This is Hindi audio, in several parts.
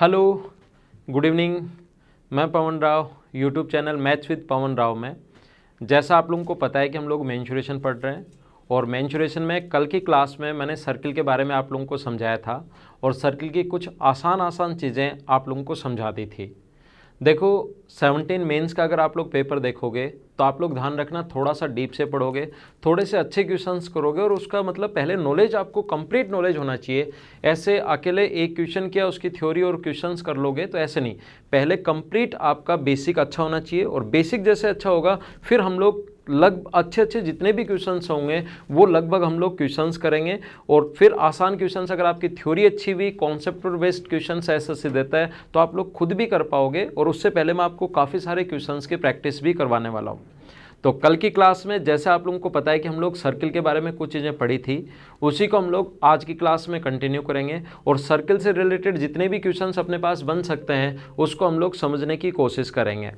Hello, good evening. मैं Pavan Rao, YouTube channel maths with Pavan Rao में। जैसा आप लोगों को पता है कि हम लोग मेंसुरेशन पढ़ रहे हैं और मेंसुरेशन में कल की क्लास में मैंने सर्किल के बारे में आप लोगों को समझाया था और सर्किल की कुछ आसान चीज़ें आप लोगों को समझा दी थी। देखो 17 मेंस का अगर आप लोग पेपर देखोगे तो आप लोग ध्यान रखना, थोड़ा सा डीप से पढ़ोगे, थोड़े से अच्छे क्वेश्चंस करोगे और उसका मतलब पहले नॉलेज, आपको कंप्लीट नॉलेज होना चाहिए। ऐसे अकेले एक क्वेश्चन किया उसकी थ्योरी और क्वेश्चंस कर लोगे तो ऐसे नहीं, पहले कंप्लीट आपका बेसिक अच्छा होना चाहिए और बेसिक जैसे अच्छा होगा फिर हम लोग अच्छे जितने भी क्वेश्चंस होंगे वो लगभग हम लोग क्वेश्चंस करेंगे और फिर आसान क्वेश्चंस, अगर आपकी थ्योरी अच्छी हुई, कॉन्सेप्ट बेस्ड क्वेश्चंस ऐसे से देता है तो आप लोग खुद भी कर पाओगे। और उससे पहले मैं आपको काफ़ी सारे क्वेश्चंस की प्रैक्टिस भी करवाने वाला हूँ। तो कल की क्लास में जैसे आप लोगों को पता है कि हम लोग सर्किल के बारे में कुछ चीज़ें पढ़ी थी, उसी को हम लोग आज की क्लास में कंटिन्यू करेंगे और सर्किल से रिलेटेड जितने भी क्वेश्चंस अपने पास बन सकते हैं उसको हम लोग समझने की कोशिश करेंगे।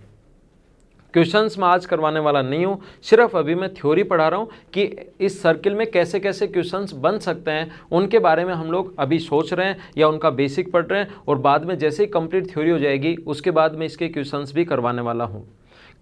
क्वेश्चंस मैं आज करवाने वाला नहीं हूँ, सिर्फ अभी मैं थ्योरी पढ़ा रहा हूँ कि इस सर्किल में कैसे कैसे क्वेश्चंस बन सकते हैं उनके बारे में हम लोग अभी सोच रहे हैं या उनका बेसिक पढ़ रहे हैं और बाद में जैसे ही कंप्लीट थ्योरी हो जाएगी उसके बाद में इसके क्वेश्चंस भी करवाने वाला हूँ।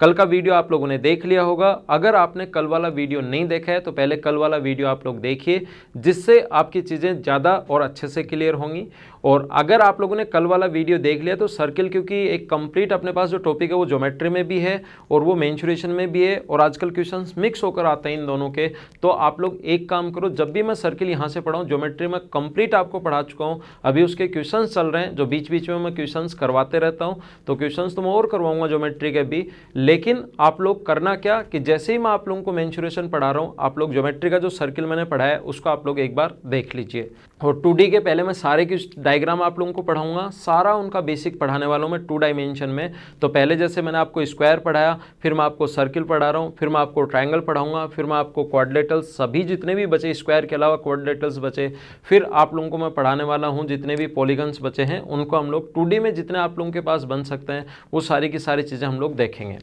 कल का वीडियो आप लोगों ने देख लिया होगा। अगर आपने कल वाला वीडियो नहीं देखा है तो पहले कल वाला वीडियो आप लोग देखिए, जिससे आपकी चीज़ें ज़्यादा और अच्छे से क्लियर होंगी। और अगर आप लोगों ने कल वाला वीडियो देख लिया तो सर्किल, क्योंकि एक कंप्लीट अपने पास जो टॉपिक है वो ज्योमेट्री में भी है और वो मेंसुरेशन में भी है और आजकल क्वेश्चंस मिक्स होकर आते हैं इन दोनों के। तो आप लोग एक काम करो, जब भी मैं सर्किल यहाँ से पढ़ाऊँ, ज्योमेट्री में कंप्लीट आपको पढ़ा चुका हूँ, अभी उसके क्वेश्चन चल रहे हैं जो बीच बीच में मैं क्वेश्चन करवाते रहता हूँ। तो क्वेश्चन तो मैं और करवाऊंगा ज्योमेट्री के भी, लेकिन आप लोग करना क्या कि जैसे ही मैं आप लोगों को मेंसुरेशन पढ़ा रहा हूँ, आप लोग ज्योमेट्री का जो सर्किल मैंने पढ़ाया है उसको आप लोग एक बार देख लीजिए। और 2D के पहले मैं सारे की डायग्राम आप लोगों को पढ़ाऊंगा, सारा उनका बेसिक पढ़ाने वाला हूँ मैं 2 डायमेंशन में। तो पहले जैसे मैंने आपको स्क्वायर पढ़ाया, फिर मैं आपको सर्किल पढ़ा रहा हूँ, फिर मैं आपको ट्रायंगल पढ़ाऊंगा, फिर मैं आपको क्वाड्रिलेटरल्स, सभी जितने भी बचे स्क्वायर के अलावा क्वाड्रिलेटरल्स बचे, फिर आप लोगों को मैं पढ़ाने वाला हूँ जितने भी पॉलीगन्स बचे हैं उनको हम लोग 2D में जितने आप लोगों के पास बन सकते हैं वो सारी की सारी चीज़ें हम लोग देखेंगे।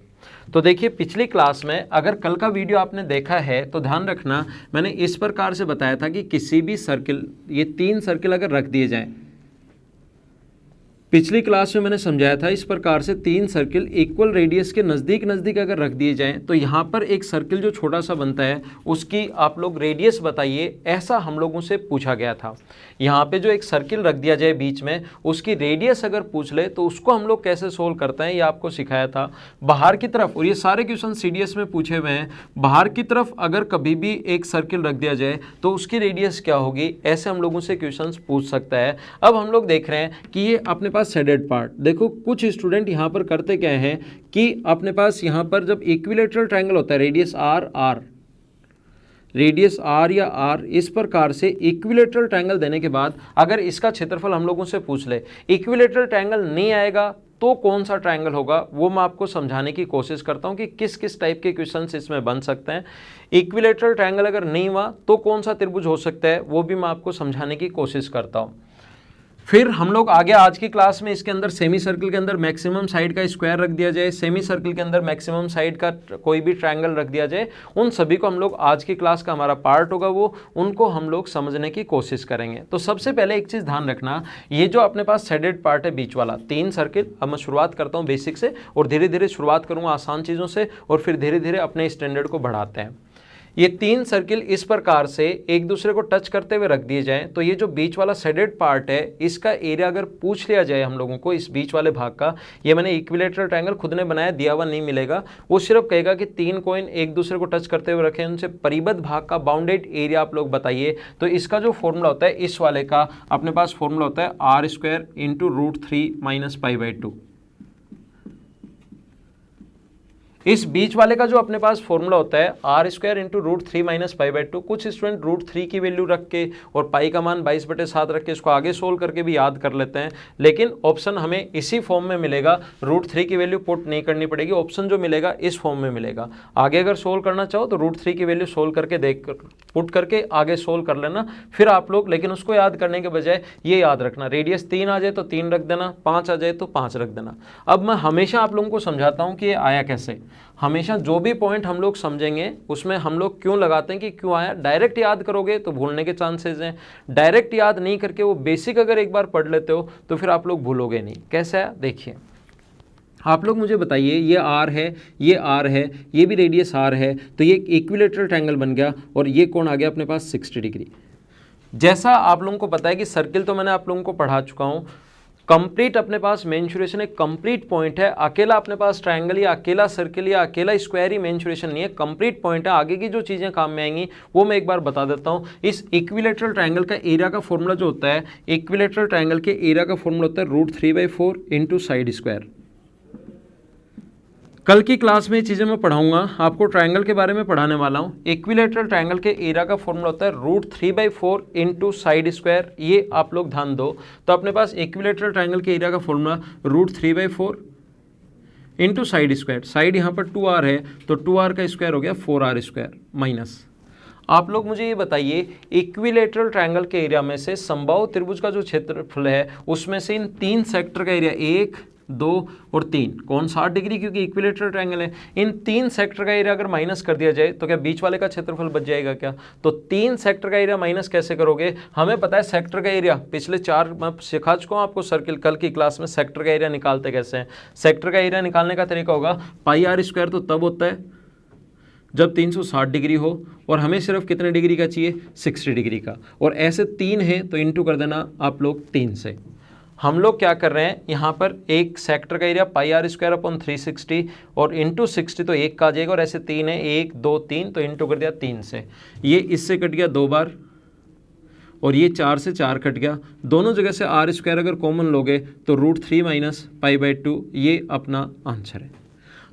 तो देखिए पिछली क्लास में अगर कल का वीडियो आपने देखा है तो ध्यान रखना, मैंने इस प्रकार से बताया था कि किसी भी सर्किल, ये 3 सर्किल अगर रख दिए जाएं, पिछली क्लास में मैंने समझाया था इस प्रकार से 3 सर्किल इक्वल रेडियस के नज़दीक नज़दीक अगर रख दिए जाएं तो यहाँ पर एक सर्किल जो छोटा सा बनता है उसकी आप लोग रेडियस बताइए, ऐसा हम लोगों से पूछा गया था। यहाँ पे जो एक सर्किल रख दिया जाए बीच में, उसकी रेडियस अगर पूछ ले तो उसको हम लोग कैसे सोल्व करते हैं ये आपको सिखाया था। बाहर की तरफ, और ये सारे क्वेश्चन CDS में पूछे हुए हैं, बाहर की तरफ अगर कभी भी एक सर्किल रख दिया जाए तो उसकी रेडियस क्या होगी, ऐसे हम लोगों से क्वेश्चन पूछ सकता है। अब हम लोग देख रहे हैं कि ये अपने पास शेडेड पार्ट, देखो कुछ स्टूडेंट यहाँ पर करते क्या हैं कि अपने पास यहाँ पर जब इक्विलैटरल ट्रायंगल होता है, रेडियस R या R, इस प्रकार से इक्विलैटरल ट्रायंगल देने के बाद अगर इसका क्षेत्रफल हम लोगों से पूछ ले, इक्विलैटरल ट्रायंगल नहीं आएगा तो कौन सा ट्रायंगल होगा वो मैं आपको समझाने की कोशिश करता हूं कि किस किस टाइप के क्वेश्चंस इसमें बन सकते हैं। इक्विलैटरल ट्रायंगल अगर नहीं हुआ तो कौन सा त्रिभुज हो सकता है वो भी मैं आपको समझाने की कोशिश करता हूं। फिर हम लोग आगे आज की क्लास में इसके अंदर सेमी सर्किल के अंदर मैक्सिमम साइड का स्क्वायर रख दिया जाए, सेमी सर्किल के अंदर मैक्सिमम साइड का कोई भी ट्रायंगल रख दिया जाए, उन सभी को हम लोग आज की क्लास का हमारा पार्ट होगा वो, उनको हम लोग समझने की कोशिश करेंगे। तो सबसे पहले एक चीज़ ध्यान रखना, ये जो अपने पास शेडेड पार्ट है बीच वाला 3 सर्किल, अब मैं शुरुआत करता हूँ बेसिक से और धीरे धीरे शुरुआत करूँगा आसान चीज़ों से और फिर धीरे धीरे अपने स्टैंडर्ड को बढ़ाते हैं। ये 3 सर्किल इस प्रकार से एक दूसरे को टच करते हुए रख दिए जाएं तो ये जो बीच वाला शेडेड पार्ट है इसका एरिया अगर पूछ लिया जाए हम लोगों को, इस बीच वाले भाग का, ये मैंने इक्विलैटरल ट्रायंगल खुद ने बनाया, दिया हुआ नहीं मिलेगा, वो सिर्फ कहेगा कि 3 कॉइन एक दूसरे को टच करते हुए रखें, उनसे परिबद्ध भाग का बाउंडेड एरिया आप लोग बताइए। तो इसका जो फॉर्मूला होता है, इस वाले का अपने पास फॉर्मूला होता है R² × √3 - π/2। इस बीच वाले का जो अपने पास फॉर्मूला होता है R² × √3 - π/2, कुछ स्टूडेंट √3 की वैल्यू रख के और पाई का मान 22/7 रख के इसको आगे सोल्व करके भी याद कर लेते हैं, लेकिन ऑप्शन हमें इसी फॉर्म में मिलेगा, √3 की वैल्यू पुट नहीं करनी पड़ेगी, ऑप्शन जो मिलेगा इस फॉर्म में मिलेगा। आगे अगर सोल्व करना चाहो तो √3 की वैल्यू सोल्व करके देख कर पुट करके आगे सोल्व कर लेना फिर आप लोग, लेकिन उसको याद करने के बजाय ये याद रखना, रेडियस 3 आ जाए तो 3 रख देना, 5 आ जाए तो 5 रख देना। अब मैं हमेशा आप लोगों को समझाता हूँ कि ये आया कैसे। हमेशा जो भी पॉइंट हम लोग समझेंगे उसमें हम लोग क्यों लगाते हैं कि क्यों आया, डायरेक्ट याद करोगे तो भूलने के चांसेस हैं, डायरेक्ट याद नहीं करके वो बेसिक अगर एक बार पढ़ लेते हो तो फिर आप लोग भूलोगे नहीं। कैसे है देखिए, आप लोग मुझे बताइए, ये आर है, ये आर है, ये भी रेडियस आर है, तो ये एक इक्विलेटरल ट्रायंगल बन गया और ये कोण आ गया अपने पास 60 डिग्री। जैसा आप लोगों को पता है कि सर्किल तो मैंने आप लोगों को पढ़ा चुका हूँ, कंप्लीट अपने पास मेंसुरेशन एक कंप्लीट पॉइंट है, अकेला अपने पास ट्रायंगल या अकेला सर्किल या अकेला स्क्वायर ही मेंसुरेशन नहीं है, कंप्लीट पॉइंट है। आगे की जो चीज़ें काम में आएंगी वो मैं एक बार बता देता हूँ। इस इक्विलेटरल ट्रायंगल का एरिया का फॉर्मूला जो होता है, इक्विलेटरल ट्रायंगल के एरिया का फॉर्मूला होता है √3/4 इंटू साइड स्क्वायर। कल की क्लास में ये चीज़ें मैं पढ़ाऊंगा, आपको ट्रायंगल के बारे में पढ़ाने वाला हूँ। इक्विलेटरल ट्रायंगल के एरिया का फॉर्मूला होता है √3/4 इंटू साइड स्क्वायर, ये आप लोग ध्यान दो। तो अपने पास इक्विलेटरल ट्रायंगल के एरिया का formula √3/4 into side square, side यहाँ पर 2r है तो 2r का स्क्वायर हो गया 4r² माइनस। आप लोग मुझे ये बताइए, इक्विलेटरल ट्रायंगल के एरिया में से समबाहु त्रिभुज का जो क्षेत्रफल है उसमें से इन तीन सेक्टर का एरिया 1, 2 और 3, कौन 60 डिग्री क्योंकि इक्विलेटरल ट्रायंगल है, इन तीन सेक्टर का एरिया अगर माइनस कर दिया जाए तो क्या बीच वाले का क्षेत्रफल बच जाएगा क्या? तो तीन सेक्टर का एरिया माइनस कैसे करोगे? हमें पता है सेक्टर का एरिया, पिछले 4 मैं सिखा चुका हूँ आपको सर्किल कल की क्लास में सेक्टर का एरिया निकालते कैसे हैं। सेक्टर का एरिया निकालने का तरीका होगा πr² तो तब होता है जब 360 डिग्री हो और हमें सिर्फ कितने डिग्री का चाहिए, 60 डिग्री का, और ऐसे 3 है तो इंटू कर देना आप लोग 3 से। हम लोग क्या कर रहे हैं, यहाँ पर एक सेक्टर का एरिया πr²/360 और इंटू 60 तो 1 का आ जाएगा, और ऐसे 3 है 1, 2, 3 तो इंटू कर दिया 3 से। ये इससे कट गया 2 बार और ये 4 से 4 कट गया, दोनों जगह से r² अगर कॉमन लोगे तो √3 - π/2, ये अपना आंसर है।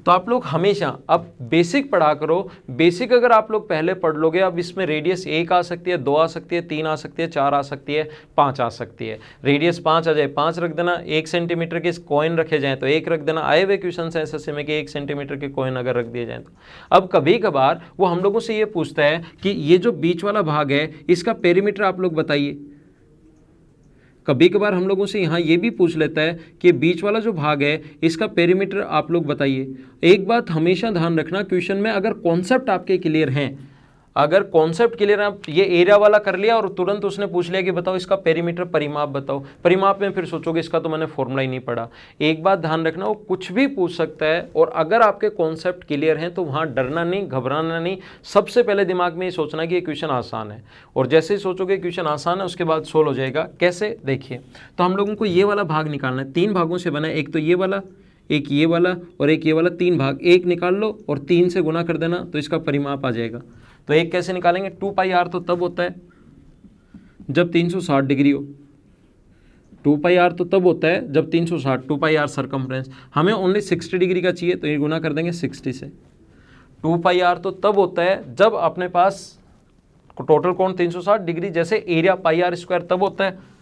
तो आप लोग हमेशा अब बेसिक पढ़ा करो, बेसिक अगर आप लोग पहले पढ़ लोगे, अब इसमें रेडियस 1 आ सकती है, 2 आ सकती है, 3 आ सकती है, 4 आ सकती है, 5 आ सकती है। रेडियस 5 आ जाए 5 रख देना, 1 सेंटीमीटर के कॉइन रखे जाएँ तो 1 रख देना। आए हुए क्वेश्चन है ऐसे में कि 1 सेंटीमीटर के कॉइन अगर रख दिए जाएँ तो। अब कभी कभार वो हम लोगों से ये पूछता है कि ये जो बीच वाला भाग है इसका पेरीमीटर आप लोग बताइए। कभी कभार हम लोगों से यहाँ ये भी पूछ लेता है कि बीच वाला जो भाग है इसका पेरीमीटर आप लोग बताइए। एक बात हमेशा ध्यान रखना, क्वेश्चन में अगर कॉन्सेप्ट आपके क्लियर हैं, अगर कॉन्सेप्ट क्लियर है, ये एरिया वाला कर लिया और तुरंत उसने पूछ लिया कि बताओ इसका पेरीमीटर परिमाप बताओ, परिमाप में फिर सोचोगे इसका तो मैंने फॉर्मूला ही नहीं पढ़ा। एक बात ध्यान रखना, वो कुछ भी पूछ सकता है, और अगर आपके कॉन्सेप्ट क्लियर हैं तो वहाँ डरना नहीं, घबराना नहीं। सबसे पहले दिमाग में ये सोचना कि ये क्वेश्चन आसान है, और जैसे ही सोचोगे क्वेश्चन आसान है उसके बाद सोल्व हो जाएगा। कैसे देखिए, तो हम लोगों को ये वाला भाग निकालना है, 3 भागों से बना है, एक तो ये वाला, एक ये वाला और एक ये वाला, 3 भाग, एक निकाल लो और 3 से गुना कर देना तो इसका परिमाप आ जाएगा। तो एक कैसे निकालेंगे, 2πr तो तब होता है जब 360 डिग्री हो, 2πr तो तब होता है जब 360, 2πr सर्कमफ्रेंस, हमें ओनली 60 डिग्री का चाहिए तो ये गुना कर देंगे 60 से। 2πr तो तब होता है जब अपने पास टोटल कोण 360 डिग्री, जैसे एरिया πr² तब होता है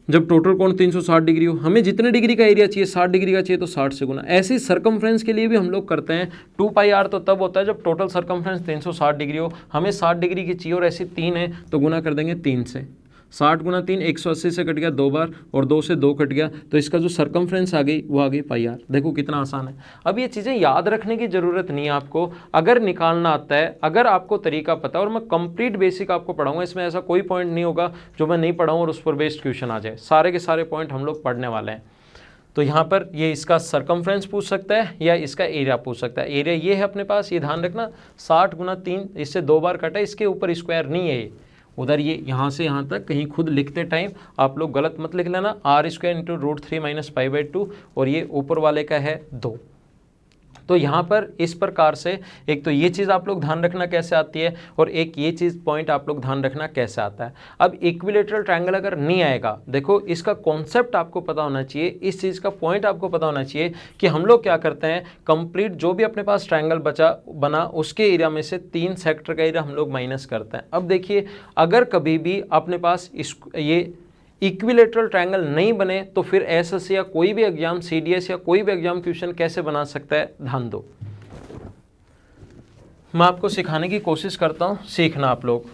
जब टोटल कोण 360 डिग्री हो। हमें जितने डिग्री का एरिया चाहिए, 60 डिग्री का चाहिए तो 60 से गुना। ऐसे सर्कमफ्रेंस के लिए भी हम लोग करते हैं, 2πr तो तब होता है जब टोटल सर्कमफ्रेंस 360 डिग्री हो, हमें 60 डिग्री की चाहिए और ऐसे 3 है तो गुना कर देंगे 3 से। 60 गुना 3 180 से कट गया 2 बार और 2 से 2 कट गया, तो इसका जो सर्कमफ्रेंस आ गई वो आ गई πr। देखो कितना आसान है। अब ये चीज़ें याद रखने की ज़रूरत नहीं है आपको, अगर निकालना आता है, अगर आपको तरीका पता है, और मैं कंप्लीट बेसिक आपको पढ़ाऊंगा, इसमें ऐसा कोई पॉइंट नहीं होगा जो मैं नहीं पढ़ाऊँ और उस पर बेस्ड क्वेश्चन आ जाए। सारे के सारे पॉइंट हम लोग पढ़ने वाले हैं। तो यहाँ पर ये इसका सर्कमफ्रेंस पूछ सकता है या इसका एरिया पूछ सकता है। एरिया ये है अपने पास, ये ध्यान रखना, 60 गुना 3, इससे 2 बार कटा, इसके ऊपर स्क्वायर नहीं है ये, उधर ये यहाँ से यहाँ तक कहीं खुद लिखते टाइम आप लोग गलत मत लिख लेना, r² इंटू √3 - π/2, और ये ऊपर वाले का है 2। तो यहाँ पर इस प्रकार से एक तो ये चीज़ आप लोग ध्यान रखना कैसे आती है, और एक ये चीज़ पॉइंट आप लोग ध्यान रखना कैसे आता है। अब इक्विलेटरल ट्रायंगल अगर नहीं आएगा, देखो इसका कॉन्सेप्ट आपको पता होना चाहिए, इस चीज़ का पॉइंट आपको पता होना चाहिए कि हम लोग क्या करते हैं, कंप्लीट जो भी अपने पास ट्रायंगल बना उसके एरिया में से 3 सेक्टर का एरिया हम लोग माइनस करते हैं। अब देखिए, अगर कभी भी अपने पास ये इक्विलेटरल ट्रायंगल नहीं बने तो फिर एसएससी या कोई भी एग्जाम, सीडीएस या कोई भी एग्जाम क्वेश्चन कैसे बना सकता है, ध्यान दो। मैं आपको सिखाने की कोशिश करता हूँ, सीखना आप लोग,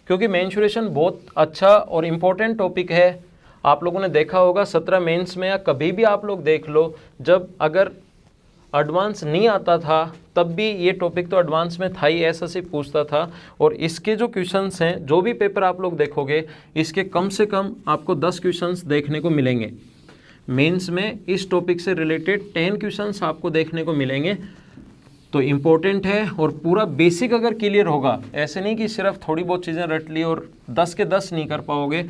क्योंकि मेंसुरेशन बहुत अच्छा और इम्पोर्टेंट टॉपिक है। आप लोगों ने देखा होगा 17 मेंस में, या कभी भी आप लोग देख लो, जब अगर एडवांस नहीं आता था तब भी ये टॉपिक तो एडवांस में था ही, ऐसा से पूछता था। और इसके जो क्वेश्चंस हैं, जो भी पेपर आप लोग देखोगे, इसके कम से कम आपको 10 क्वेश्चंस देखने को मिलेंगे। मेंस में इस टॉपिक से रिलेटेड 10 क्वेश्चंस आपको देखने को मिलेंगे। तो इम्पोर्टेंट है और पूरा बेसिक अगर क्लियर होगा, ऐसे नहीं कि सिर्फ थोड़ी बहुत चीज़ें रट ली और 10 के 10 नहीं कर पाओगे।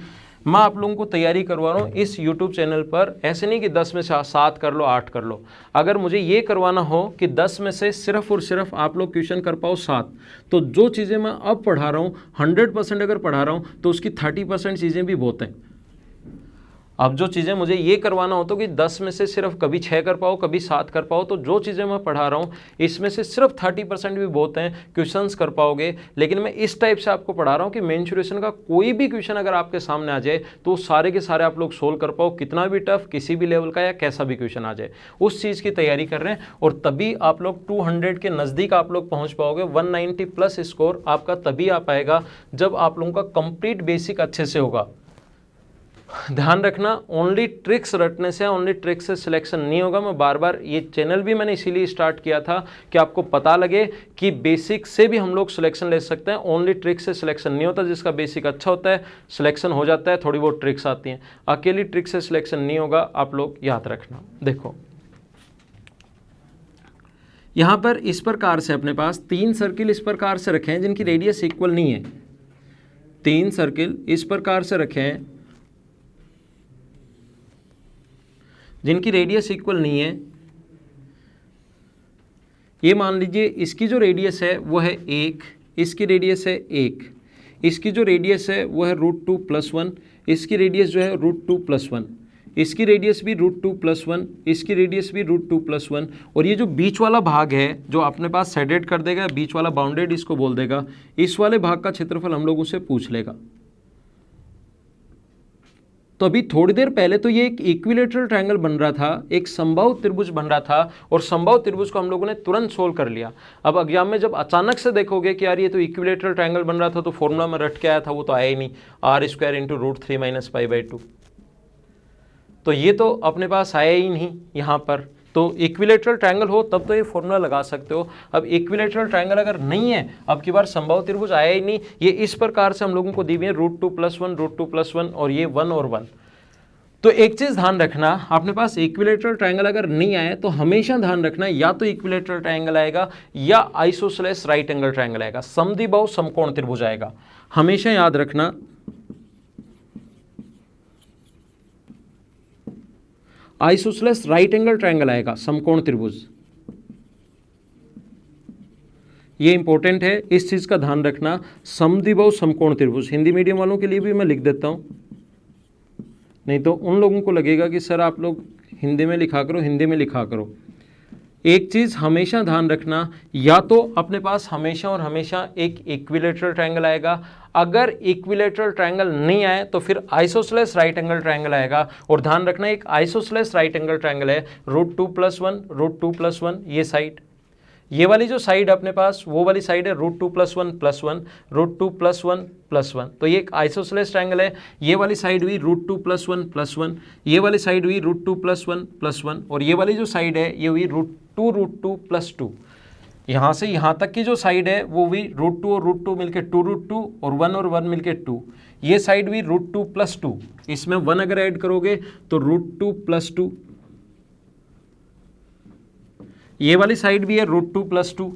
मैं आप लोगों को तैयारी करवा रहा हूँ इस YouTube चैनल पर, ऐसे नहीं कि 10 में से 7 कर लो, 8 कर लो। अगर मुझे ये करवाना हो कि 10 में से सिर्फ और सिर्फ आप लोग क्वेश्चन कर पाओ 7, तो जो चीज़ें मैं अब पढ़ा रहा हूँ 100% अगर पढ़ा रहा हूँ तो उसकी 30% चीज़ें भी बहुत हैं। अब जो चीज़ें मुझे ये करवाना हो तो कि 10 में से सिर्फ कभी 6 कर पाओ, कभी 7 कर पाओ, तो जो चीज़ें मैं पढ़ा रहा हूँ इसमें से सिर्फ 30% भी बहुत हैं, क्वेश्चंस कर पाओगे। लेकिन मैं इस टाइप से आपको पढ़ा रहा हूँ कि मेंसुरेशन का कोई भी क्वेश्चन अगर आपके सामने आ जाए तो सारे के सारे आप लोग सोल्व कर पाओ, कितना भी टफ, किसी भी लेवल का या कैसा भी क्वेश्चन आ जाए, उस चीज़ की तैयारी कर रहे हैं। और तभी आप लोग 200 के नज़दीक आप लोग पहुँच पाओगे। 190 प्लस स्कोर आपका तभी आ पाएगा जब आप लोगों का कंप्लीट बेसिक अच्छे से होगा। ध्यान रखना, ओनली ट्रिक्स रटने से, ओनली ट्रिक्स से सिलेक्शन नहीं होगा। मैं बार बार, ये चैनल भी मैंने इसीलिए स्टार्ट किया था कि आपको पता लगे कि बेसिक से भी हम लोग सिलेक्शन ले सकते हैं, ओनली ट्रिक्स से सिलेक्शन नहीं होता। जिसका बेसिक अच्छा होता है सिलेक्शन हो जाता है, थोड़ी बहुत ट्रिक्स आती हैं, अकेली ट्रिक से सिलेक्शन नहीं होगा, आप लोग याद रखना। देखो यहाँ पर इस प्रकार से अपने पास 3 सर्किल इस प्रकार से रखे हैं जिनकी रेडियस इक्वल नहीं है। 3 सर्किल इस प्रकार से रखे हैं जिनकी रेडियस इक्वल नहीं है। ये मान लीजिए इसकी जो रेडियस है वो है 1, इसकी रेडियस है 1, इसकी जो रेडियस है वो है √2 + 1, इसकी रेडियस जो है √2 + 1, इसकी रेडियस भी √2 + 1, इसकी रेडियस भी √2 + 1। और ये जो बीच वाला भाग है जो अपने पास सेडेड कर देगा, बीच वाला बाउंडेड इसको बोल देगा, इस वाले भाग का क्षेत्रफल हम लोग उससे पूछ लेगा। तो अभी थोड़ी देर पहले तो ये एक इक्विलेटरल ट्रायंगल बन रहा था, एक समबाहु त्रिभुज बन रहा था, और समबाहु त्रिभुज को हम लोगों ने तुरंत सोल्व कर लिया। अब एग्जाम में जब अचानक से देखोगे कि यार ये तो इक्विलेटरल ट्रायंगल बन रहा था, तो फॉर्मूला में रट के आया था, वो तो आया ही नहीं, r² × √3 - π/2। तो ये तो अपने पास आया ही नहीं यहाँ पर। तो इक्विलेटरल ट्रायंगल हो तब तो ये फॉर्मूला लगा सकते हो। अब इक्विलेटरल ट्रायंगल अगर नहीं है, अब की बार समबाहु त्रिभुज आया ही नहीं, ये इस प्रकार से हम लोगों को दी हुई है √2 + 1, √2 + 1, और ये 1 और 1। तो एक चीज ध्यान रखना, अपने पास इक्विलेटरल ट्रायंगल अगर नहीं आए तो हमेशा ध्यान रखना या तो इक्विलेटरल ट्रायंगल आएगा या आइसोसेलेस राइट एंगल ट्रायंगल आएगा, समद्विबाहु समकोण त्रिभुज आएगा। हमेशा याद रखना आइसोसेलेस राइट एंगल ट्रायंगल आएगा, समकोण त्रिभुज। ये इंपॉर्टेंट है, इस चीज का ध्यान रखना, समद्विबाहु समकोण त्रिभुज। हिंदी मीडियम वालों के लिए भी मैं लिख देता हूं, नहीं तो उन लोगों को लगेगा कि सर आप लोग हिंदी में लिखा करो, हिंदी में लिखा करो। एक चीज़ हमेशा ध्यान रखना, या तो अपने पास हमेशा और हमेशा एक इक्विलेटरल ट्रायंगल आएगा, अगर इक्विलेटरल ट्रायंगल नहीं आए तो फिर आइसोसेलेस राइट एंगल ट्रायंगल आएगा। और ध्यान रखना एक आइसोसेलेस राइट एंगल ट्रायंगल है √2 + 1, √2 + 1, ये साइड, ये वाली जो साइड अपने पास वो वाली साइड है √2 + 1 + 1, √2 + 1 + 1। तो ये एक आइसोसेलेस ट्रायंगल है। ये वाली साइड हुई √2 + 1 + 1, ये वाली साइड हुई √2 + 1 + 1, और ये वाली जो साइड है ये हुई √2 + 2। यहाँ से यहाँ तक की जो साइड है वो हुई √2 और √2 मिलके 2√2, और 1 और 1 मिलके 2। ये साइड हुई √2 + 2, इसमें 1 अगर ऐड करोगे तो √2 + 2। ये वाली साइड भी है √2 + 2,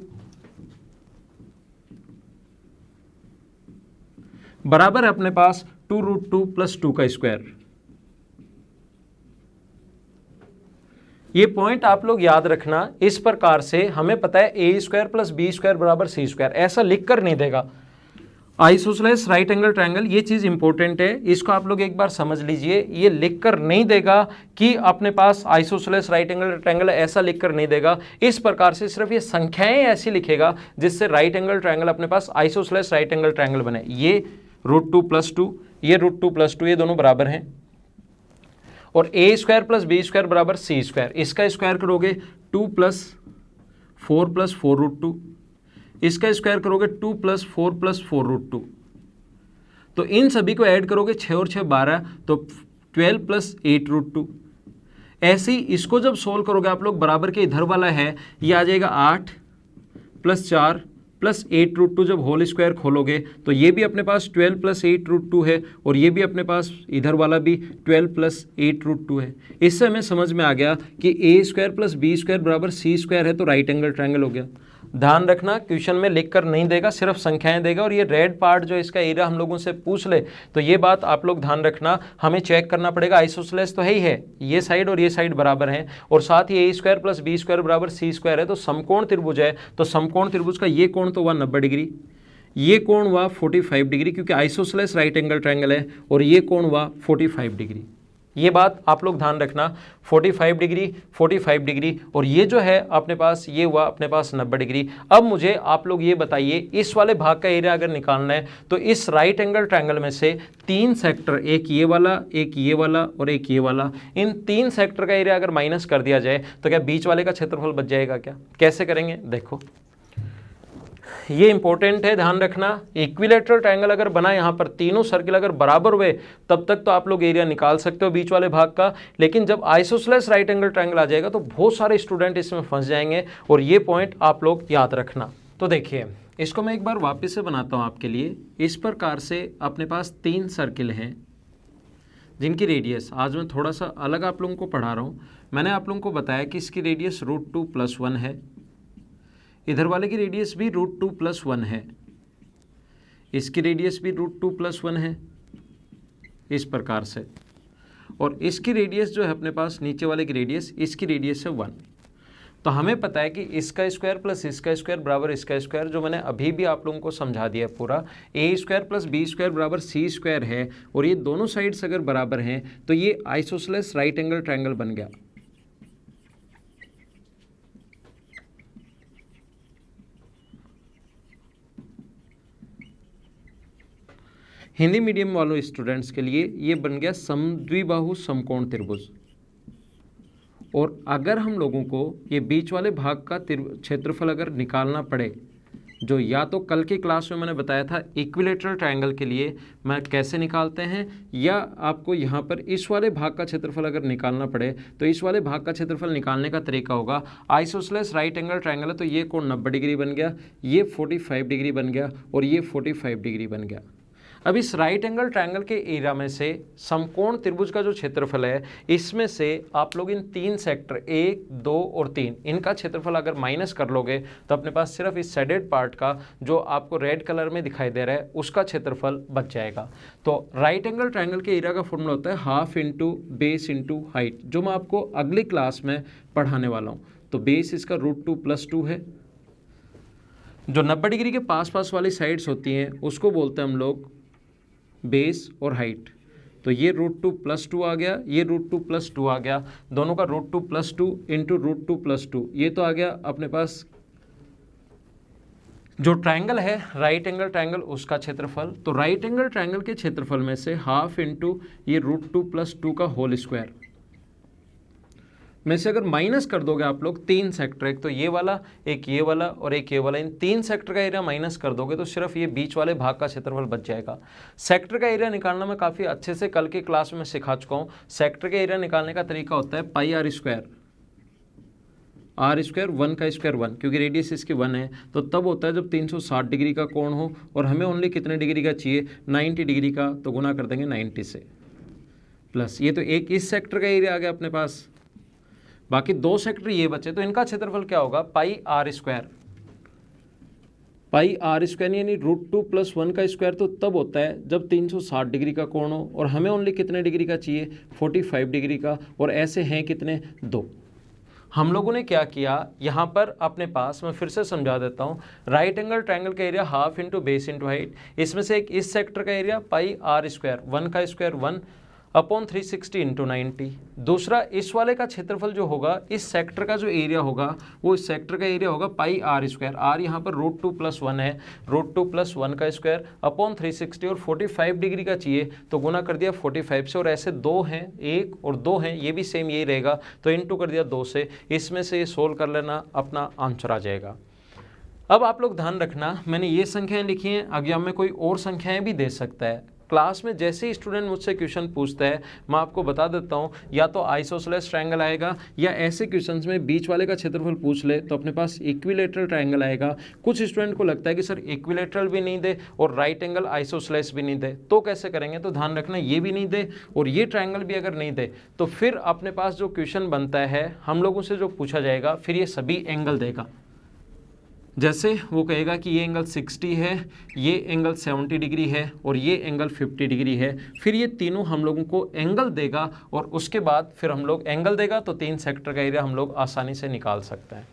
बराबर है अपने पास 2√2 + 2 का स्क्वायर। ये पॉइंट आप लोग याद रखना, इस प्रकार से हमें पता है a² + b² = c², ऐसा लिख कर नहीं देगा। आइसोसेलेस राइट एंगल ट्रायंगल, ये चीज़ इंपॉर्टेंट है, इसको आप लोग एक बार समझ लीजिए। ये लिखकर नहीं देगा कि अपने पास आइसोसेलेस राइट एंगल ट्रायंगल, ऐसा लिखकर नहीं देगा। इस प्रकार से सिर्फ ये संख्याएं ऐसी लिखेगा जिससे राइट एंगल ट्रायंगल अपने पास आइसोसेलेस राइट एंगल ट्रायंगल बने। ये √2 + 2, ये √2 + 2, ये दोनों बराबर हैं। और a² + b² = c², इसका स्क्वायर करोगे 2 + 4 + 4√2, इसका स्क्वायर करोगे 2 + 4 + 4√2। तो इन सभी को ऐड करोगे, 6 और 6 12, तो 12 + 8√2। ऐसे ही इसको जब सोल्व करोगे आप लोग, बराबर के इधर वाला है ये आ जाएगा 8 + 4 + 8√2, जब होल स्क्वायर खोलोगे तो ये भी अपने पास 12 + 8√2 है, और ये भी अपने पास इधर वाला भी 12 + 8√2 है। इससे हमें समझ में आ गया कि a² + b² बराबर c² है, तो राइट एंगल ट्रायंगल हो गया। ध्यान रखना क्वेश्चन में लिख कर नहीं देगा, सिर्फ संख्याएं देगा, और ये रेड पार्ट जो इसका एरिया हम लोगों से पूछ ले तो ये बात आप लोग ध्यान रखना, हमें चेक करना पड़ेगा आइसोसेलेस तो है ही है, ये साइड और ये साइड बराबर हैं, और साथ ही a² + b² बराबर c² है, तो समकोण त्रिभुज है, तो समकोण त्रिभुज का ये कोण तो हुआ 90 डिग्री, ये कोण हुआ 45 डिग्री, क्योंकि आइसोसेलेस राइट एंगल ट्रायंगल है, और ये कोण हुआ 45 डिग्री। ये बात आप लोग ध्यान रखना, 45 डिग्री 45 डिग्री, और ये जो है अपने पास ये हुआ अपने पास 90 डिग्री। अब मुझे आप लोग ये बताइए, इस वाले भाग का एरिया अगर निकालना है तो इस राइट एंगल ट्रायंगल में से 3 सेक्टर, एक ये वाला, एक ये वाला और एक ये वाला, इन 3 सेक्टर का एरिया अगर माइनस कर दिया जाए तो क्या बीच वाले का क्षेत्रफल बच जाएगा क्या? कैसे करेंगे देखो, ये इंपॉर्टेंट है, ध्यान रखना। इक्विलेटरल ट्रायंगल अगर बना, यहाँ पर तीनों सर्किल अगर बराबर हुए तब तक तो आप लोग एरिया निकाल सकते हो बीच वाले भाग का, लेकिन जब आइसोसेलेस राइट एंगल ट्रायंगल आ जाएगा तो बहुत सारे स्टूडेंट इसमें फंस जाएंगे, और ये पॉइंट आप लोग याद रखना। तो देखिए इसको मैं एक बार वापस से बनाता हूँ आपके लिए। इस प्रकार से अपने पास 3 सर्किल हैं जिनकी रेडियस, आज मैं थोड़ा सा अलग आप लोगों को पढ़ा रहा हूँ। मैंने आप लोगों को बताया कि इसकी रेडियस √2 + 1 है, इधर वाले की रेडियस भी √2 + 1 है, इसकी रेडियस भी √2 + 1 है इस प्रकार से, और इसकी रेडियस जो है अपने पास नीचे वाले की रेडियस, इसकी रेडियस है 1। तो हमें पता है कि इसका स्क्वायर प्लस इसका स्क्वायर बराबर इसका स्क्वायर, जो मैंने अभी भी आप लोगों को समझा दिया पूरा, a² + b² बराबर c² है, और ये दोनों साइड्स अगर बराबर हैं तो ये आइसोसेलेस राइट एंगल ट्रायंगल बन गया। हिंदी मीडियम वालों स्टूडेंट्स के लिए ये बन गया समद्विबाहु समकोण त्रिभुज। और अगर हम लोगों को ये बीच वाले भाग का क्षेत्रफल अगर निकालना पड़े, जो या तो कल की क्लास में मैंने बताया था इक्विलेटरल ट्रायंगल के लिए मैं कैसे निकालते हैं, या आपको यहाँ पर इस वाले भाग का क्षेत्रफल अगर निकालना पड़े तो इस वाले भाग का क्षेत्रफल निकालने का तरीका होगा, आइसोसेलेस राइट एंगल ट्रायंगल है तो ये कोण 90 डिग्री बन गया, ये 45 डिग्री बन गया, और ये 45 डिग्री बन गया। अब इस राइट एंगल ट्रायंगल के एरिया में से समकोण त्रिभुज का जो क्षेत्रफल है, इसमें से आप लोग इन 3 सेक्टर 1, 2 और 3 इनका क्षेत्रफल अगर माइनस कर लोगे तो अपने पास सिर्फ इस शेडेड पार्ट का जो आपको रेड कलर में दिखाई दे रहा है उसका क्षेत्रफल बच जाएगा। तो राइट एंगल ट्रायंगल के एरिया का फॉर्मूला होता है half into base into height, जो मैं आपको अगली क्लास में पढ़ाने वाला हूँ। तो बेस इसका √2 + 2 है, जो 90 डिग्री के पास पास वाली साइड्स होती हैं उसको बोलते हैं हम लोग बेस और हाइट। तो ये √2 + 2 आ गया, ये √2 + 2 आ गया, दोनों का √2 + 2 इंटू √2 + 2, ये तो आ गया अपने पास जो ट्रायंगल है राइट एंगल ट्रायंगल उसका क्षेत्रफल। तो राइट एंगल ट्रायंगल के क्षेत्रफल में से हाफ इंटू ये √2 + 2 का होल स्क्वायर में से अगर माइनस कर दोगे आप लोग 3 सेक्टर, एक तो ये वाला, एक ये वाला और एक ये वाला, इन 3 सेक्टर का एरिया माइनस कर दोगे तो सिर्फ ये बीच वाले भाग का क्षेत्रफल बच जाएगा। सेक्टर का एरिया निकालना मैं काफ़ी अच्छे से कल के क्लास में सिखा चुका हूँ। सेक्टर के एरिया निकालने का तरीका होता है πr², r² 1 का स्क्वायर 1, क्योंकि रेडियस इसकी 1 है, तो तब होता है जब 360 डिग्री का कोण हो और हमें ओनली कितने डिग्री का चाहिए, 90 डिग्री का, तो गुना कर देंगे 90 से, प्लस ये तो एक इस सेक्टर का एरिया आ गया अपने पास, बाकी 2 सेक्टर ये बचे, तो इनका क्षेत्रफल क्या होगा πr², πr² यानी √2 + 1 का स्क्वायर, तो तब होता है जब 360 डिग्री का कोण हो और हमें ओनली कितने डिग्री का चाहिए, 45 डिग्री का, और ऐसे हैं कितने 2। हम लोगों ने क्या किया यहाँ पर अपने पास, मैं फिर से समझा देता हूँ, राइट एंगल ट्रायंगल का area half into base into height, इसमें से एक इस सेक्टर का एरिया πr², 1 का स्क्वायर 1 अपॉन 360 इंटू 90, दूसरा इस वाले का क्षेत्रफल जो होगा, इस सेक्टर का जो एरिया होगा वो इस सेक्टर का एरिया होगा πr², r यहाँ पर √2 + 1 है, √2 + 1 का स्क्वायर अपॉन 360, और 45 डिग्री का चाहिए तो गुना कर दिया 45 से, और ऐसे 2 हैं, 1 और 2 हैं, ये भी सेम यही रहेगा, तो इंटू कर दिया 2 से, इसमें से ये सोल्व कर लेना, अपना आंसर आ जाएगा। अब आप लोग ध्यान रखना, मैंने ये संख्याएं लिखी हैं, एग्जाम में कोई और संख्याएं भी दे सकता है, क्लास में जैसे ही स्टूडेंट मुझसे क्वेश्चन पूछता है मैं आपको बता देता हूँ, या तो आइसोसेलेस ट्रायंगल आएगा, या ऐसे क्वेश्चंस में बीच वाले का क्षेत्रफल पूछ ले तो अपने पास इक्विलेटरल ट्रायंगल आएगा। कुछ स्टूडेंट को लगता है कि सर इक्विलेटरल भी नहीं दे और राइट एंगल आइसोसेलेस भी नहीं दे, तो कैसे करेंगे? तो ध्यान रखना ये भी नहीं दे और ये ट्रायंगल भी अगर नहीं दे तो फिर अपने पास जो क्वेश्चन बनता है हम लोगों से जो पूछा जाएगा फिर ये सभी एंगल देगा। जैसे वो कहेगा कि ये एंगल 60 है, ये एंगल 70 डिग्री है और ये एंगल 50 डिग्री है, फिर ये तीनों हम लोगों को एंगल देगा और उसके बाद फिर हम लोग एंगल देगा तो 3 सेक्टर का एरिया हम लोग आसानी से निकाल सकते हैं।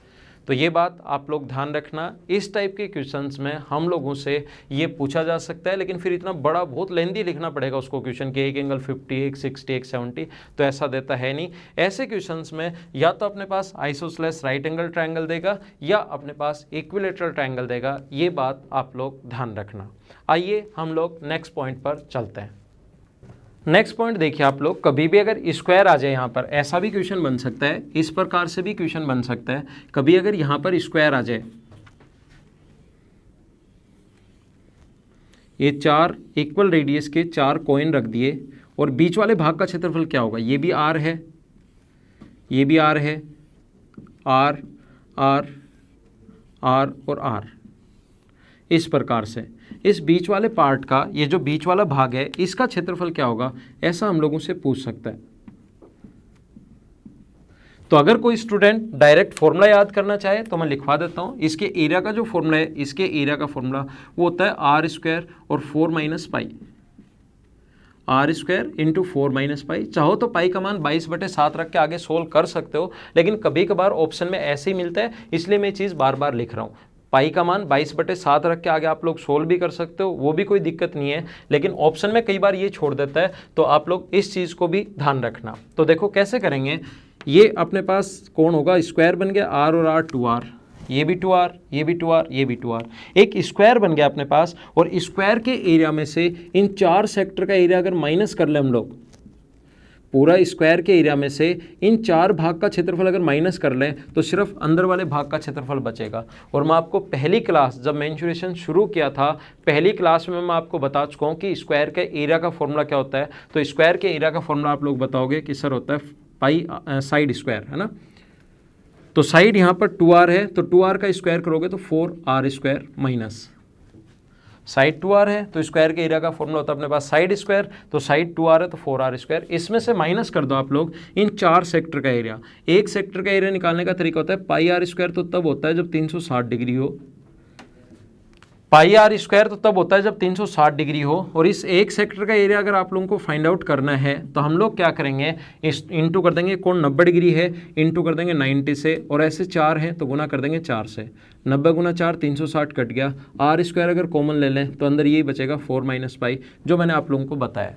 तो ये बात आप लोग ध्यान रखना, इस टाइप के क्वेश्चंस में हम लोगों से ये पूछा जा सकता है, लेकिन फिर इतना बड़ा बहुत लेंदी लिखना पड़ेगा उसको क्वेश्चन कि एक एंगल 50, एक 60, एक 70, तो ऐसा देता है नहीं। ऐसे क्वेश्चंस में या तो अपने पास आइसोसेलेस राइट एंगल ट्रायंगल देगा या अपने पास इक्विलेटरल ट्रायंगल देगा, ये बात आप लोग ध्यान रखना। आइए हम लोग नेक्स्ट पॉइंट पर चलते हैं। नेक्स्ट पॉइंट देखिए आप लोग, कभी भी अगर स्क्वायर आ जाए यहाँ पर, ऐसा भी क्वेश्चन बन सकता है, इस प्रकार से भी क्वेश्चन बन सकता है। कभी अगर यहाँ पर स्क्वायर आ जाए, ये 4 इक्वल रेडियस के 4 कॉइन रख दिए और बीच वाले भाग का क्षेत्रफल क्या होगा? ये भी आर है, ये भी आर है, आर आर आर और आर, इस प्रकार से इस बीच वाले पार्ट का, ये जो बीच वाला भाग है इसका क्षेत्रफल क्या होगा, ऐसा हम लोगों से पूछ सकता है। तो अगर कोई स्टूडेंट डायरेक्ट फॉर्मूला याद करना चाहे तो मैं लिखवा देता हूँ। इसके एरिया का जो फॉर्मूला है, इसके एरिया का फॉर्मूला वो होता है आर स्क्वायर और 4 minus pi, r square into 4 minus pi. चाहो तो पाई का मान 22/7 रख के आगे सोल्व कर सकते हो, लेकिन कभी कभार ऑप्शन में ऐसे ही मिलता है, इसलिए मैं चीज़ बार बार लिख रहा हूँ। पाई का मान 22/7 रख के आगे आप लोग सोल्व भी कर सकते हो, वो भी कोई दिक्कत नहीं है, लेकिन ऑप्शन में कई बार ये छोड़ देता है, तो आप लोग इस चीज़ को भी ध्यान रखना। तो देखो कैसे करेंगे, ये अपने पास कौन होगा, स्क्वायर बन गया आर और आर 2r, ये भी 2r, ये भी 2r, ये भी 2r, एक स्क्वायर बन गया अपने पास। और स्क्वायर के एरिया में से इन 4 सेक्टर का एरिया अगर माइनस कर ले हम लोग, पूरा स्क्वायर के एरिया में से इन 4 भाग का क्षेत्रफल अगर माइनस कर लें तो सिर्फ अंदर वाले भाग का क्षेत्रफल बचेगा। और मैं आपको पहली क्लास जब मेंसुरेशन शुरू किया था, पहली क्लास में मैं आपको बता चुका हूँ कि स्क्वायर के एरिया का फॉर्मूला क्या होता है। तो स्क्वायर के एरिया का फॉर्मूला आप लोग बताओगे कि सर होता है पाई साइड स्क्वायर, है ना। तो साइड यहाँ पर 2r है, तो 2r का स्क्वायर करोगे तो 4r square minus side 2r है, तो स्क्वायर के एरिया का फॉर्मूला होता है अपने पास साइड स्क्वायर, तो साइड 2r है तो 4r स्क्वायर। इसमें से माइनस कर दो आप लोग इन 4 सेक्टर का एरिया। एक सेक्टर का एरिया निकालने का तरीका होता है पाई आर स्क्वायर, तो तब होता है जब 360 डिग्री हो, पाई आर स्क्वायर तो तब होता है जब 360 डिग्री हो। और इस एक सेक्टर का एरिया अगर आप लोगों को फाइंड आउट करना है तो हम लोग क्या करेंगे, इस इंटू कर देंगे, कौन 90 डिग्री है, इंटू कर देंगे 90 से, और ऐसे 4 हैं तो गुना कर देंगे 4 से। 90 गुना 4 360 कट गया। आर स्क्वायर अगर कॉमन ले लें तो अंदर यही बचेगा 4 माइनस पाई, जो मैंने आप लोगों को बताया।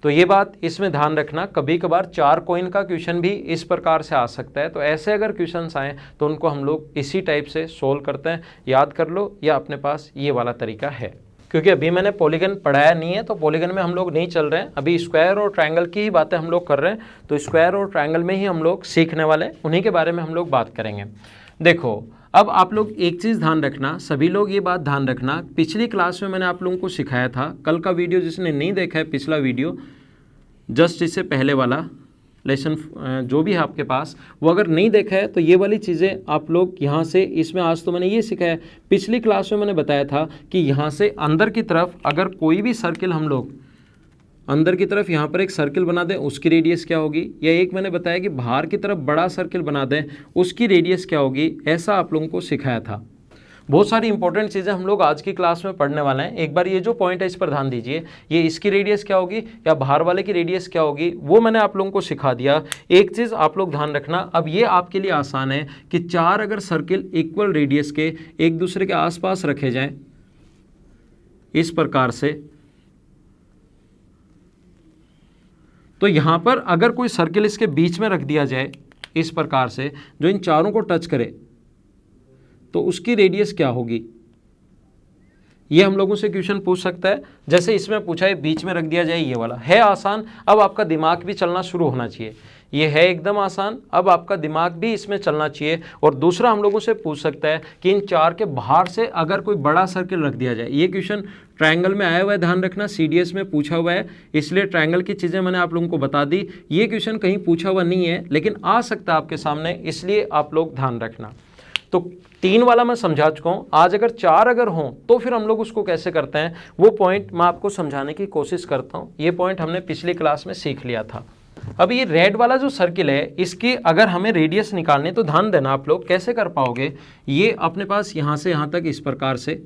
तो ये बात इसमें ध्यान रखना, कभी कभार 4 कॉइन का क्वेश्चन भी इस प्रकार से आ सकता है। तो ऐसे अगर क्वेश्चंस आएँ तो उनको हम लोग इसी टाइप से सोल्व करते हैं, याद कर लो, या अपने पास ये वाला तरीका है। क्योंकि अभी मैंने पॉलीगन पढ़ाया नहीं है, तो पॉलीगन में हम लोग नहीं चल रहे हैं, अभी स्क्वायर और ट्रायंगल की ही बातें हम लोग कर रहे हैं। तो स्क्वायर और ट्रायंगल में ही हम लोग सीखने वाले हैं, उन्हीं के बारे में हम लोग बात करेंगे। देखो अब आप लोग एक चीज़ ध्यान रखना, सभी लोग ये बात ध्यान रखना, पिछली क्लास में मैंने आप लोगों को सिखाया था, कल का वीडियो जिसने नहीं देखा है, पिछला वीडियो जस्ट इससे पहले वाला लेसन जो भी है आपके पास, वो अगर नहीं देखा है तो ये वाली चीज़ें आप लोग यहाँ से, इसमें आज तो मैंने ये सिखाया, पिछली क्लास में मैंने बताया था कि यहाँ से अंदर की तरफ अगर कोई भी सर्किल हम लोग अंदर की तरफ यहाँ पर एक सर्किल बना दें, उसकी रेडियस क्या होगी, या एक मैंने बताया कि बाहर की तरफ बड़ा सर्किल बना दें, उसकी रेडियस क्या होगी, ऐसा आप लोगों को सिखाया था। बहुत सारी इंपॉर्टेंट चीज़ें हम लोग आज की क्लास में पढ़ने वाले हैं। एक बार ये जो पॉइंट है इस पर ध्यान दीजिए, ये इसकी रेडियस क्या होगी या बाहर वाले की रेडियस क्या होगी, वो मैंने आप लोगों को सिखा दिया। एक चीज़ आप लोग ध्यान रखना, अब ये आपके लिए आसान है कि 4 अगर सर्किल इक्वल रेडियस के एक दूसरे के आसपास रखे जाएं इस प्रकार से, तो यहाँ पर अगर कोई सर्किल इसके बीच में रख दिया जाए इस प्रकार से, जो इन चारों को टच करे, तो उसकी रेडियस क्या होगी, ये हम लोगों से क्वेश्चन पूछ सकता है। जैसे इसमें पूछा है बीच में रख दिया जाए, ये वाला है आसान। अब आपका दिमाग भी चलना शुरू होना चाहिए। ये है एकदम आसान। अब आपका दिमाग भी इसमें चलना चाहिए। और दूसरा हम लोगों से पूछ सकता है कि इन 4 के बाहर से अगर कोई बड़ा सर्किल रख दिया जाए। ये क्वेश्चन ट्रायंगल में आया हुआ है, ध्यान रखना, CDS में पूछा हुआ है, इसलिए ट्रायंगल की चीज़ें मैंने आप लोगों को बता दी। ये क्वेश्चन कहीं पूछा हुआ नहीं है लेकिन आ सकता है आपके सामने, इसलिए आप लोग ध्यान रखना। तो 3 वाला मैं समझा चुका हूँ। आज अगर 4 अगर हों तो फिर हम लोग उसको कैसे करते हैं वो पॉइंट मैं आपको समझाने की कोशिश करता हूँ। ये पॉइंट हमने पिछली क्लास में सीख लिया था। अब ये रेड वाला जो सर्किल है इसकी अगर हमें रेडियस निकालने तो ध्यान देना आप लोग कैसे कर पाओगे। ये अपने पास यहाँ से यहाँ तक इस प्रकार से,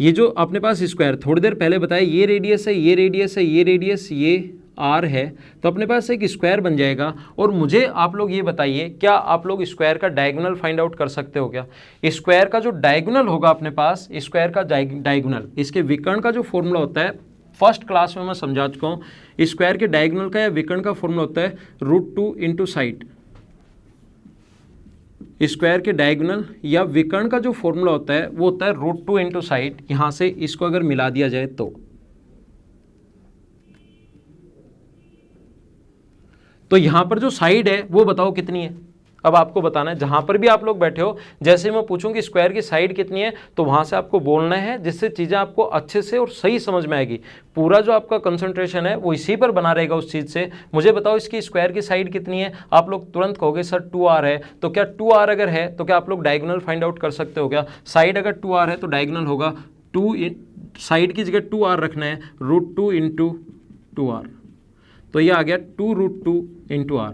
ये जो अपने पास स्क्वायर थोड़ी देर पहले बताया, ये रेडियस है, ये रेडियस है, ये रेडियस, ये आर है, तो अपने पास एक स्क्वायर बन जाएगा। और मुझे आप लोग ये बताइए, क्या आप लोग स्क्वायर का डायगोनल फाइंड आउट कर सकते हो क्या? स्क्वायर का जो डायगोनल होगा अपने पास, स्क्वायर का डायगोनल, इसके विकर्ण का जो फॉर्मूला होता है फर्स्ट क्लास में मैं समझा चुका हूँ। स्क्वायर के डायगोनल का या विकर्ण का फॉर्मूला होता है √2 इंटू साइड। स्क्वायर के डायगोनल या विकर्ण का जो फॉर्मूला होता है वो होता है √2 इंटू साइड। यहां से इसको अगर मिला दिया जाए तो यहां पर जो साइड है वो बताओ कितनी है। अब आपको बताना है, जहां पर भी आप लोग बैठे हो, जैसे मैं पूछूं कि स्क्वायर की साइड कितनी है तो वहां से आपको बोलना है, जिससे चीज़ें आपको अच्छे से और सही समझ में आएगी। पूरा जो आपका कंसंट्रेशन है वो इसी पर बना रहेगा उस चीज़ से। मुझे बताओ इसकी स्क्वायर की साइड कितनी है, आप लोग तुरंत कहोगे सर 2r है। तो क्या 2r अगर है तो क्या आप लोग डायगोनल फाइंड आउट कर सकते हो क्या? साइड अगर 2r है तो डायगोनल होगा 2, साइड की जगह 2r रखना है, √2 इंटू 2r, तो ये आ गया 2√2 इंटू r।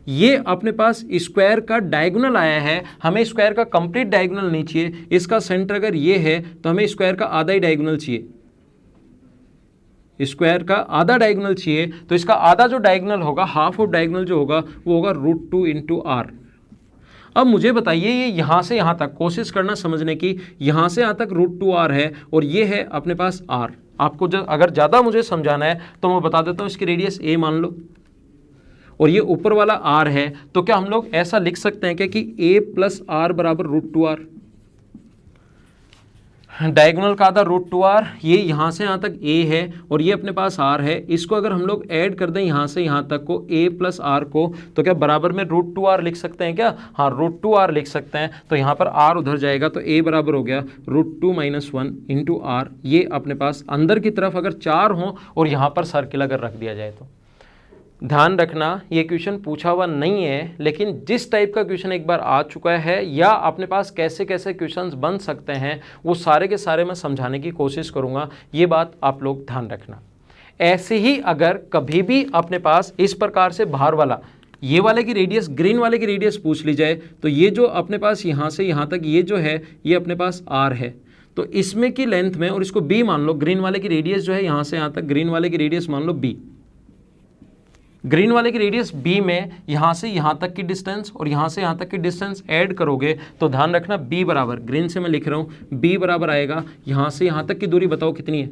ये अपने पास स्क्वायर का डायगोनल आया है। हमें स्क्वायर का कंप्लीट डायगोनल नहीं चाहिए, इसका सेंटर अगर ये है तो हमें स्क्वायर का आधा ही डायगोनल चाहिए। स्क्वायर का आधा डायगोनल चाहिए, तो इसका आधा जो डायगोनल होगा, हाफ ऑफ डायगोनल जो होगा वो होगा √2 इंटू r। अब मुझे बताइए, ये यहाँ से यहाँ तक कोशिश करना समझने की, यहाँ से यहाँ तक √2r है और ये है अपने पास r। आपको जब अगर ज़्यादा मुझे समझाना है तो मैं बता देता हूँ, इसकी रेडियस a मान लो और ये ऊपर वाला r है, तो क्या हम लोग ऐसा लिख सकते हैं क्या कि a प्लस r बराबर √2r? डायगोनल का आधा √2r, ये यहाँ से यहाँ तक a है और ये अपने पास r है। इसको अगर हम लोग ऐड कर दें यहाँ से यहाँ तक को, a प्लस r को, तो क्या बराबर में √2r लिख सकते हैं क्या? हाँ, √2r लिख सकते हैं। तो यहाँ पर r उधर जाएगा तो a बराबर हो गया √2 - 1 इंटू r। ये अपने पास अंदर की तरफ अगर 4 हों और यहाँ पर सर्किल अगर रख दिया जाए तो ध्यान रखना, ये क्वेश्चन पूछा हुआ नहीं है, लेकिन जिस टाइप का क्वेश्चन एक बार आ चुका है या अपने पास कैसे कैसे क्वेश्चंस बन सकते हैं वो सारे के सारे मैं समझाने की कोशिश करूंगा। ये बात आप लोग ध्यान रखना। ऐसे ही अगर कभी भी अपने पास इस प्रकार से बाहर वाला, ये वाले की रेडियस, ग्रीन वाले की रेडियस पूछ ली जाए, तो ये जो अपने पास यहाँ से यहाँ तक ये जो है ये अपने पास r है, तो इसमें की लेंथ में, और इसको b मान लो, ग्रीन वाले की रेडियस जो है यहाँ से यहाँ तक, ग्रीन वाले की रेडियस मान लो b, ग्रीन वाले की रेडियस b में यहाँ से यहाँ तक की डिस्टेंस और यहाँ से यहाँ तक की डिस्टेंस ऐड करोगे तो ध्यान रखना b बराबर, ग्रीन से मैं लिख रहा हूँ, b बराबर आएगा यहाँ से यहाँ तक की दूरी बताओ कितनी है?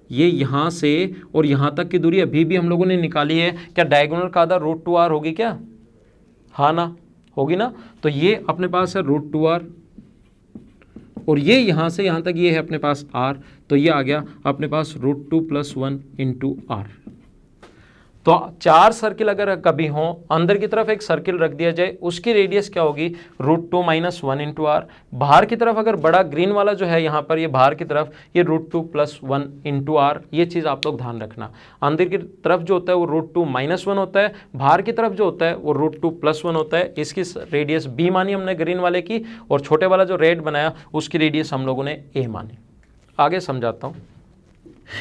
ये यहाँ से और यहाँ तक की दूरी अभी भी हम लोगों ने निकाली है। क्या डायगोनल का आधा √2r होगी क्या? हाँ ना, होगी ना। तो ये अपने पास है √2r और ये यहाँ से यहाँ तक ये है अपने पास r, तो ये आ गया अपने पास √2 + 1 इंटू r। तो 4 सर्किल अगर कभी हों, अंदर की तरफ एक सर्किल रख दिया जाए, उसकी रेडियस क्या होगी? √2 - 1 इंटू r। बाहर की तरफ अगर बड़ा ग्रीन वाला जो है यहाँ पर, ये बाहर की तरफ, ये √2 + 1 इंटू r। ये चीज़ आप लोग ध्यान रखना। अंदर की तरफ जो होता है वो √2 - 1 होता है, बाहर की तरफ जो होता है वो √2 + 1 होता है। इसकी रेडियस b मानी हमने ग्रीन वाले की, और छोटे वाला जो रेड बनाया उसकी रेडियस हम लोगों ने a मानी। आगे समझाता हूँ।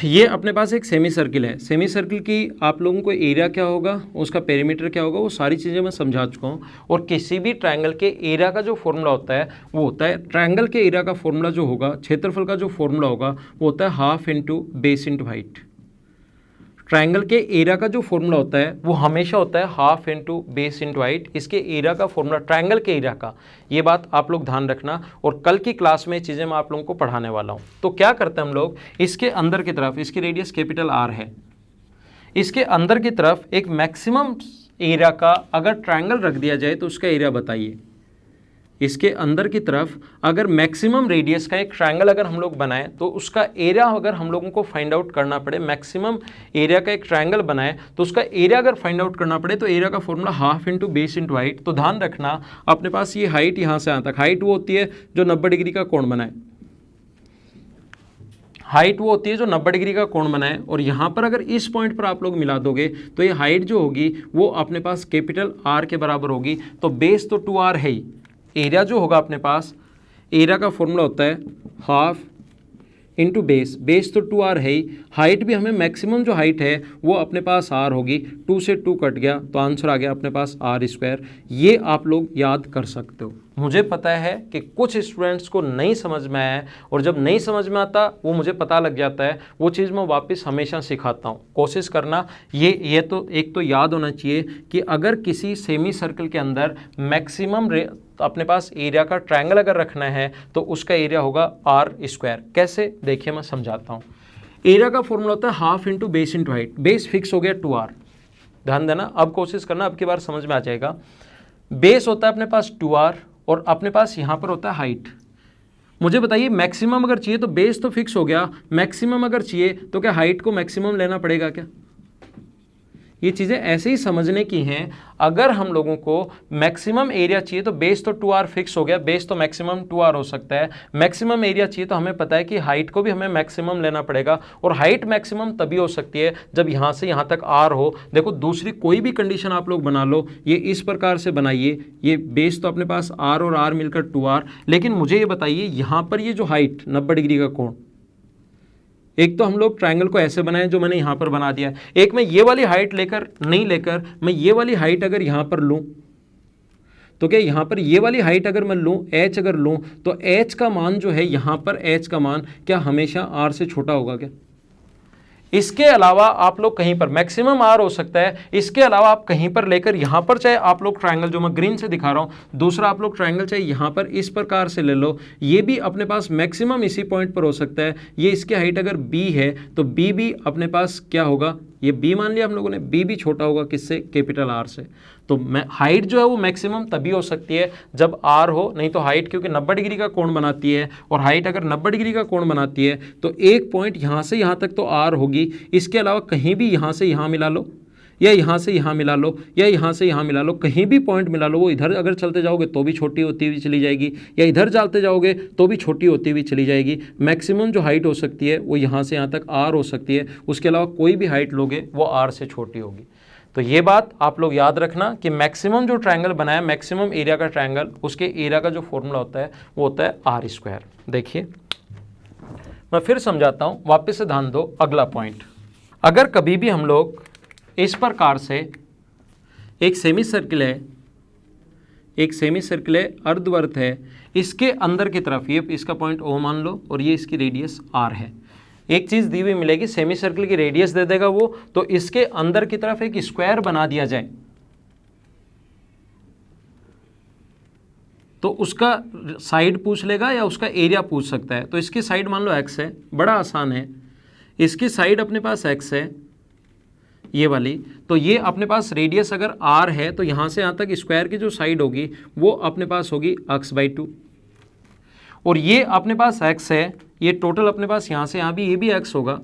ये अपने पास एक सेमी सर्किल है। सेमी सर्किल की आप लोगों को एरिया क्या होगा, उसका पेरीमीटर क्या होगा, वो सारी चीज़ें मैं समझा चुका हूँ। और किसी भी ट्रायंगल के एरिया का जो फॉर्मूला होता है वो होता है, ट्रायंगल के एरिया का फॉर्मूला जो होगा, क्षेत्रफल का जो फॉर्मूला होगा वो होता है half into base into height. Triangle के एरिया का जो फॉर्मूला होता है वो हमेशा होता है half into base into height. इसके एरिया का फॉर्मूला, ट्रायंगल के एरिया का, ये बात आप लोग ध्यान रखना। और कल की क्लास में चीज़ें मैं आप लोगों को पढ़ाने वाला हूँ। तो क्या करते हैं हम लोग, इसके अंदर की तरफ, इसकी रेडियस कैपिटल R है, इसके अंदर की तरफ एक मैक्सिमम एरिया का अगर ट्रायंगल रख दिया जाए तो उसका एरिया बताइए। इसके अंदर की तरफ अगर मैक्सिमम रेडियस का एक ट्रायंगल अगर हम लोग बनाएं तो उसका एरिया अगर हम लोगों को फाइंड आउट करना पड़े, मैक्सिमम एरिया का एक ट्रायंगल बनाए तो उसका एरिया अगर फाइंड आउट करना पड़े तो एरिया का formula half into base into height. तो ध्यान रखना अपने पास ये हाइट यहाँ से यहाँ तक, हाइट वो होती है जो 90 डिग्री का कोण बनाए, हाइट वो होती है जो 90 डिग्री का कोण बनाए। और यहाँ पर अगर इस पॉइंट पर आप लोग मिला दोगे तो ये हाइट जो होगी वो अपने पास कैपिटल आर के बराबर होगी। तो बेस तो 2r है ही, एरिया जो होगा अपने पास, एरिया का फॉर्मूला होता है हाफ इंटू बेस, बेस तो 2r है ही, हाइट भी हमें मैक्सिमम जो हाइट है वो अपने पास r होगी, 2 से 2 कट गया तो आंसर आ गया अपने पास r²। ये आप लोग याद कर सकते हो। मुझे पता है कि कुछ स्टूडेंट्स को नहीं समझ में आया है और जब नहीं समझ में आता वो मुझे पता लग जाता है, वो चीज़ मैं वापस हमेशा सिखाता हूँ। कोशिश करना ये तो एक तो याद होना चाहिए कि अगर किसी सेमी सर्कल के अंदर मैक्सिमम तो अपने पास एरिया का ट्रायंगल अगर रखना है तो उसका एरिया होगा r²। कैसे, देखिए मैं समझाता हूँ। एरिया का फॉर्मूला होता है half into base into height, base fix हो गया 2r, ध्यान देना, अब कोशिश करना अब की बार समझ में आ जाएगा। बेस होता है अपने पास 2r और अपने पास यहाँ पर होता है हाइट। मुझे बताइए मैक्सिमम अगर चाहिए तो बेस तो फिक्स हो गया, मैक्सिमम अगर चाहिए तो क्या हाइट को मैक्सिमम लेना पड़ेगा क्या? ये चीज़ें ऐसे ही समझने की हैं। अगर हम लोगों को मैक्सिमम एरिया चाहिए तो बेस तो 2r फिक्स हो गया, बेस तो मैक्सिमम 2r हो सकता है। मैक्सिमम एरिया चाहिए तो हमें पता है कि हाइट को भी हमें मैक्सिमम लेना पड़ेगा और हाइट मैक्सिमम तभी हो सकती है जब यहाँ से यहाँ तक r हो। देखो दूसरी कोई भी कंडीशन आप लोग बना लो, ये इस प्रकार से बनाइए, ये बेस तो अपने पास r और r मिलकर 2r, लेकिन मुझे ये बताइए यहाँ पर ये जो हाइट 90 डिग्री का कोण, एक तो हम लोग ट्रायंगल को ऐसे बनाए जो मैंने यहाँ पर बना दिया, एक मैं ये वाली हाइट नहीं लेकर मैं ये वाली हाइट अगर यहाँ पर लूँ तो क्या यहाँ पर ये वाली हाइट अगर मैं लूँ, h अगर लूँ तो h का मान जो है यहाँ पर h का मान क्या हमेशा r से छोटा होगा क्या? इसके अलावा आप लोग कहीं पर मैक्सिमम r हो सकता है, इसके अलावा आप कहीं पर लेकर यहाँ पर चाहे आप लोग ट्रायंगल जो मैं ग्रीन से दिखा रहा हूँ, दूसरा आप लोग ट्रायंगल चाहे यहाँ पर इस प्रकार से ले लो, ये भी अपने पास मैक्सिमम इसी पॉइंट पर हो सकता है। ये इसकी हाइट अगर b है तो b भी अपने पास क्या होगा, ये b मान लिया हम लोगों ने, b भी छोटा होगा किससे, कैपिटल R से। तो हाइट जो है वो मैक्सिमम तभी हो सकती है जब r हो, नहीं तो हाइट क्योंकि 90 डिग्री का कोण बनाती है और हाइट अगर 90 डिग्री का कोण बनाती है तो एक पॉइंट यहाँ से यहाँ तक तो r होगी, इसके अलावा कहीं भी यहाँ से यहाँ मिला लो या यहाँ से यहाँ मिला लो या यहाँ से यहाँ मिला लो, कहीं भी पॉइंट मिला लो, वो इधर अगर चलते जाओगे तो भी छोटी होती हुई चली जाएगी या इधर चलते जाओगे तो भी छोटी होती हुई चली जाएगी। मैक्सिमम जो हाइट हो सकती है वो यहाँ से यहाँ तक r हो सकती है, उसके अलावा कोई भी हाइट लोगे वो r से छोटी होगी। तो ये बात आप लोग याद रखना कि मैक्सिमम जो ट्रायंगल बनाया, मैक्सिमम एरिया का ट्रायंगल, उसके एरिया का जो फॉर्मूला होता है वो होता है r²। देखिए मैं फिर समझाता हूँ, वापस से ध्यान दो। अगला पॉइंट, अगर कभी भी हम लोग इस प्रकार से एक सेमी सर्किल है, अर्धवर्त है, इसके अंदर की तरफ ये इसका पॉइंट O मान लो और ये इसकी रेडियस R है। एक चीज़ दी हुई मिलेगी, सेमी सर्किल की रेडियस दे देगा वो, तो इसके अंदर की तरफ एक स्क्वायर बना दिया जाए तो उसका साइड पूछ लेगा या उसका एरिया पूछ सकता है। तो इसकी साइड मान लो x है, बड़ा आसान है, इसकी साइड अपने पास x है ये वाली, तो ये अपने पास रेडियस अगर r है तो यहाँ से यहाँ तक स्क्वायर की जो साइड होगी वो अपने पास होगी x/2 और ये अपने पास x है, ये टोटल अपने पास यहाँ से यहाँ भी ये भी x होगा,